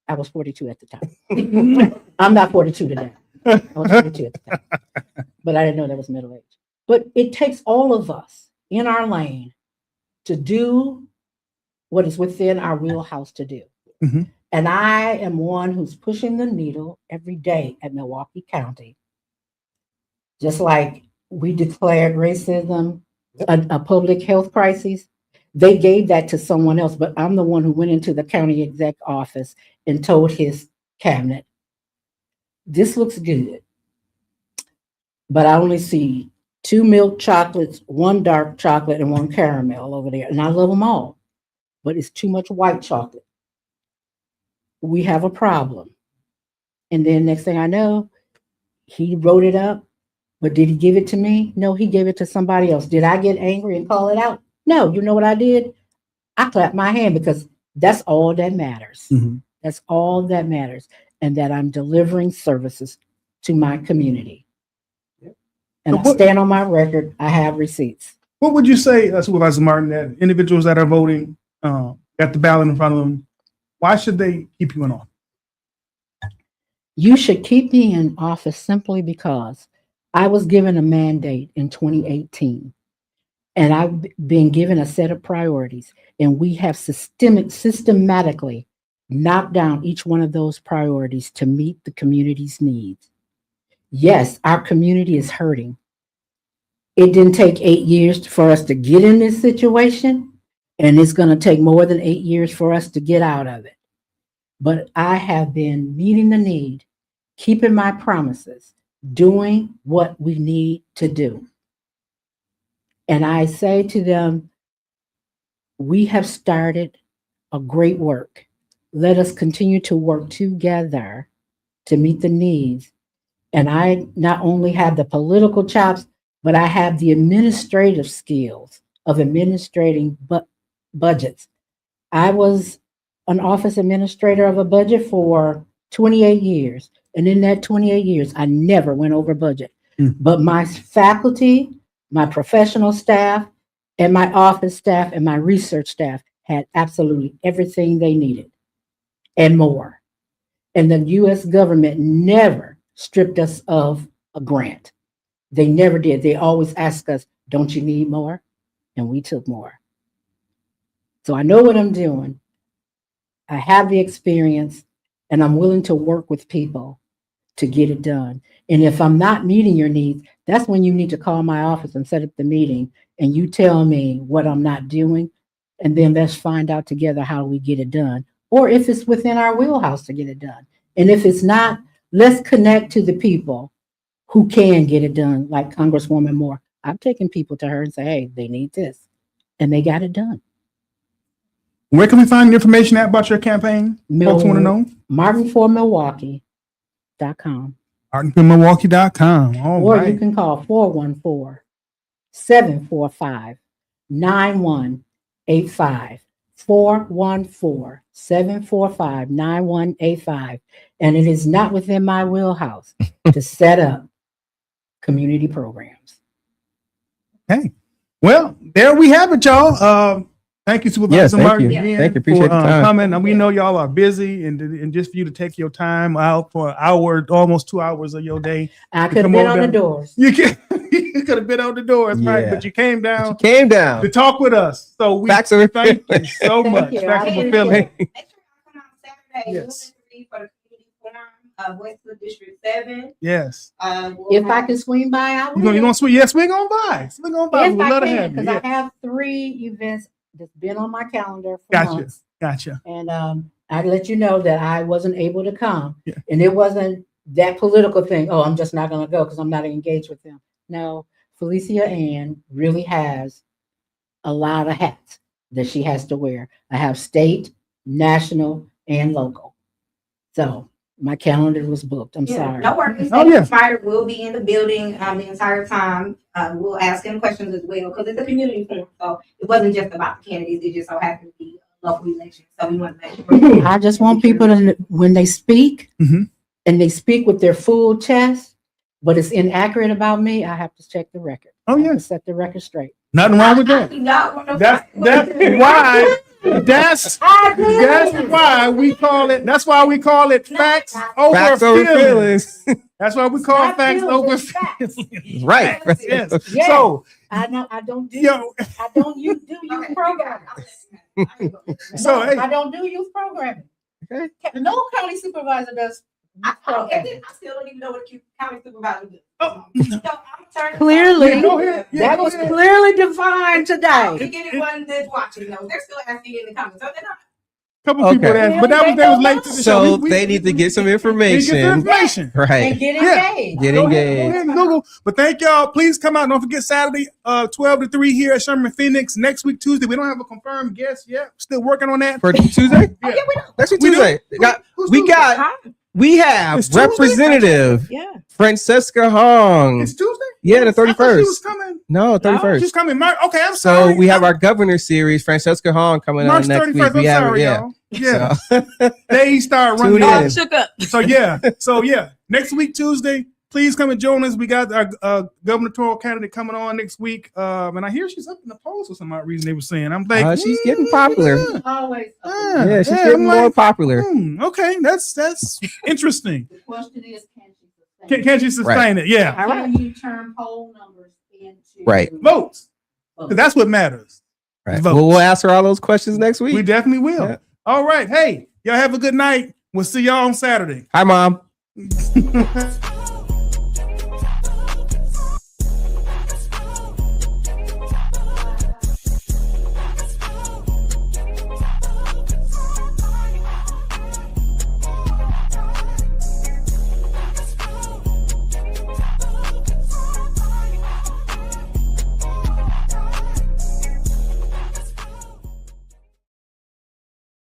I was 42 at the time. I'm not 42 today. I was 42 at the time. But I didn't know that was middle age. But it takes all of us in our lane to do what is within our wheelhouse to do. Mhm. And I am one who's pushing the needle every day at Milwaukee County. Just like we declared racism a public health crisis, they gave that to someone else, but I'm the one who went into the county exec office and told his cabinet, this looks good, but I only see 2 milk chocolates, 1 dark chocolate, and 1 caramel over there. And I love them all, but it's too much white chocolate. We have a problem. And then next thing I know, he wrote it up, but did he give it to me? No, he gave it to somebody else. Did I get angry and call it out? No, you know what I did? I clapped my hand because that's all that matters. Mhm. That's all that matters. And that I'm delivering services to my community. And I stand on my record. I have receipts. What would you say, Supervisor Martin, that individuals that are voting got the ballot in front of them, why should they keep you in office? You should keep me in office simply because I was given a mandate in 2018, and I've been given a set of priorities, and we have systematically knocked down each one of those priorities to meet the community's needs. Yes, our community is hurting. It didn't take 8 years for us to get in this situation, and it's going to take more than 8 years for us to get out of it. But I have been meeting the need, keeping my promises, doing what we need to do. And I say to them, we have started a great work. Let us continue to work together to meet the needs. And I not only have the political chops, but I have the administrative skills of administrating budgets. I was an office administrator of a budget for 28 years. And in that 28 years, I never went over budget. But my faculty, my professional staff, and my office staff and my research staff had absolutely everything they needed and more. And the US government never stripped us of a grant. They never did. They always asked us, don't you need more? And we took more. So I know what I'm doing. I have the experience, and I'm willing to work with people to get it done. And if I'm not meeting your needs, that's when you need to call my office and set up the meeting and you tell me what I'm not doing. And then let's find out together how we get it done. Or if it's within our wheelhouse to get it done. And if it's not, let's connect to the people who can get it done, like Congresswoman Moore. I've taken people to her and say, hey, they need this. And they got it done. Where can we find information about your campaign? Folks want to know. MartinForMilwaukee.com. MartinForMilwaukee.com. Or you can call 414-745-9185. 414-745-9185. And it is not within my wheelhouse to set up community programs. Okay. Well, there we have it, y'all. Thank you, Supervisor Martin. Thank you. Appreciate the time. Coming. And we know y'all are busy, and just for you to take your time out for an hour, almost 2 hours of your day. I could have been on the doors. You could have been on the doors, right? But you came down. To talk with us. So we thank you so much. Thank you for feeling. Make sure y'all come out Saturday. Yes. For the community forum, Westwood District 7. Yes. If I can swing by, I will. You gonna swing? Yes, swing on by. Swing on by. If We'd I love to can, have you. because I have 3 events that's been on my calendar for months. Gotcha. And I'd let you know that I wasn't able to come. Yeah. And it wasn't that political thing. Oh, I'm just not going to go because I'm not engaged with them. No, Felesia Ann really has a lot of hats that she has to wear. I have state, national, and local. So my calendar was booked. I'm sorry. No worries. Oh, yeah. Spider will be in the building the entire time. We'll ask him questions as well because it's a community forum. So it wasn't just about the candidates. It just so happened to be a local election. So we want to make sure. I just want people to, when they speak, Mhm. and they speak with their full chest, but it's inaccurate about me, I have to check the record. Oh, I have yeah. to set the record straight. Nothing wrong with that. That's why. That's why we call it. That's why we call it facts over feelings. That's why we call facts over feelings. Right. Yes. Yes. So I don't do yo, youth programming. So, No, hey. I don't do youth programming. Okay. No county supervisor does I youth programming. still don't even know what a county supervisor does. Oh. So I'm turning. Clearly, Yeah, go ahead. Yeah, that go was ahead. clearly defined I today. think anyone that's watching knows they're still asking in the comments. So they're not. couple people Okay. that, but that was they was late to the show. So they need to get some We get some information. information. And Right. get Yeah. engaged. Get Go engaged. ahead and Google. But thank y'all. Please come out. Don't forget Saturday, 12 to 3 here at Sherman Phoenix. Next week, Tuesday. We don't have a confirmed guest yet. Still working on that. For Tuesday? Yeah. Next week We do? Tuesday. Who's We Tuesday? got we have It's Tuesday? Representative Yeah. Francesca Hong. It's Tuesday? Yeah, the I thought she was 31st. coming. No, 31st. She's coming. Okay, I'm So sorry. we have our governor series, Francesca Hong, coming March on next 31st. week. I'm We have sorry, yeah. y'all. Yeah. So, They start Tune running. in. Oh, shook up. So yeah. Next week, Tuesday. Please come and join us. We got our gubernatorial candidate coming on next week. And I hear she's up in the polls for some odd reason they were saying. I'm like, she's getting popular. Yeah, Always. Yeah, she's I'm getting more like, popular. Okay, that's interesting. The question is, can she sustain? Can you sustain it? Yeah. All right. Can you turn poll numbers into Right. Votes. 'Cause that's what matters. Right. Votes. Well, we'll ask her all those questions next week. We definitely will. Yeah. All right. Hey, y'all have a good night. We'll see y'all on Saturday. Hi, Mom.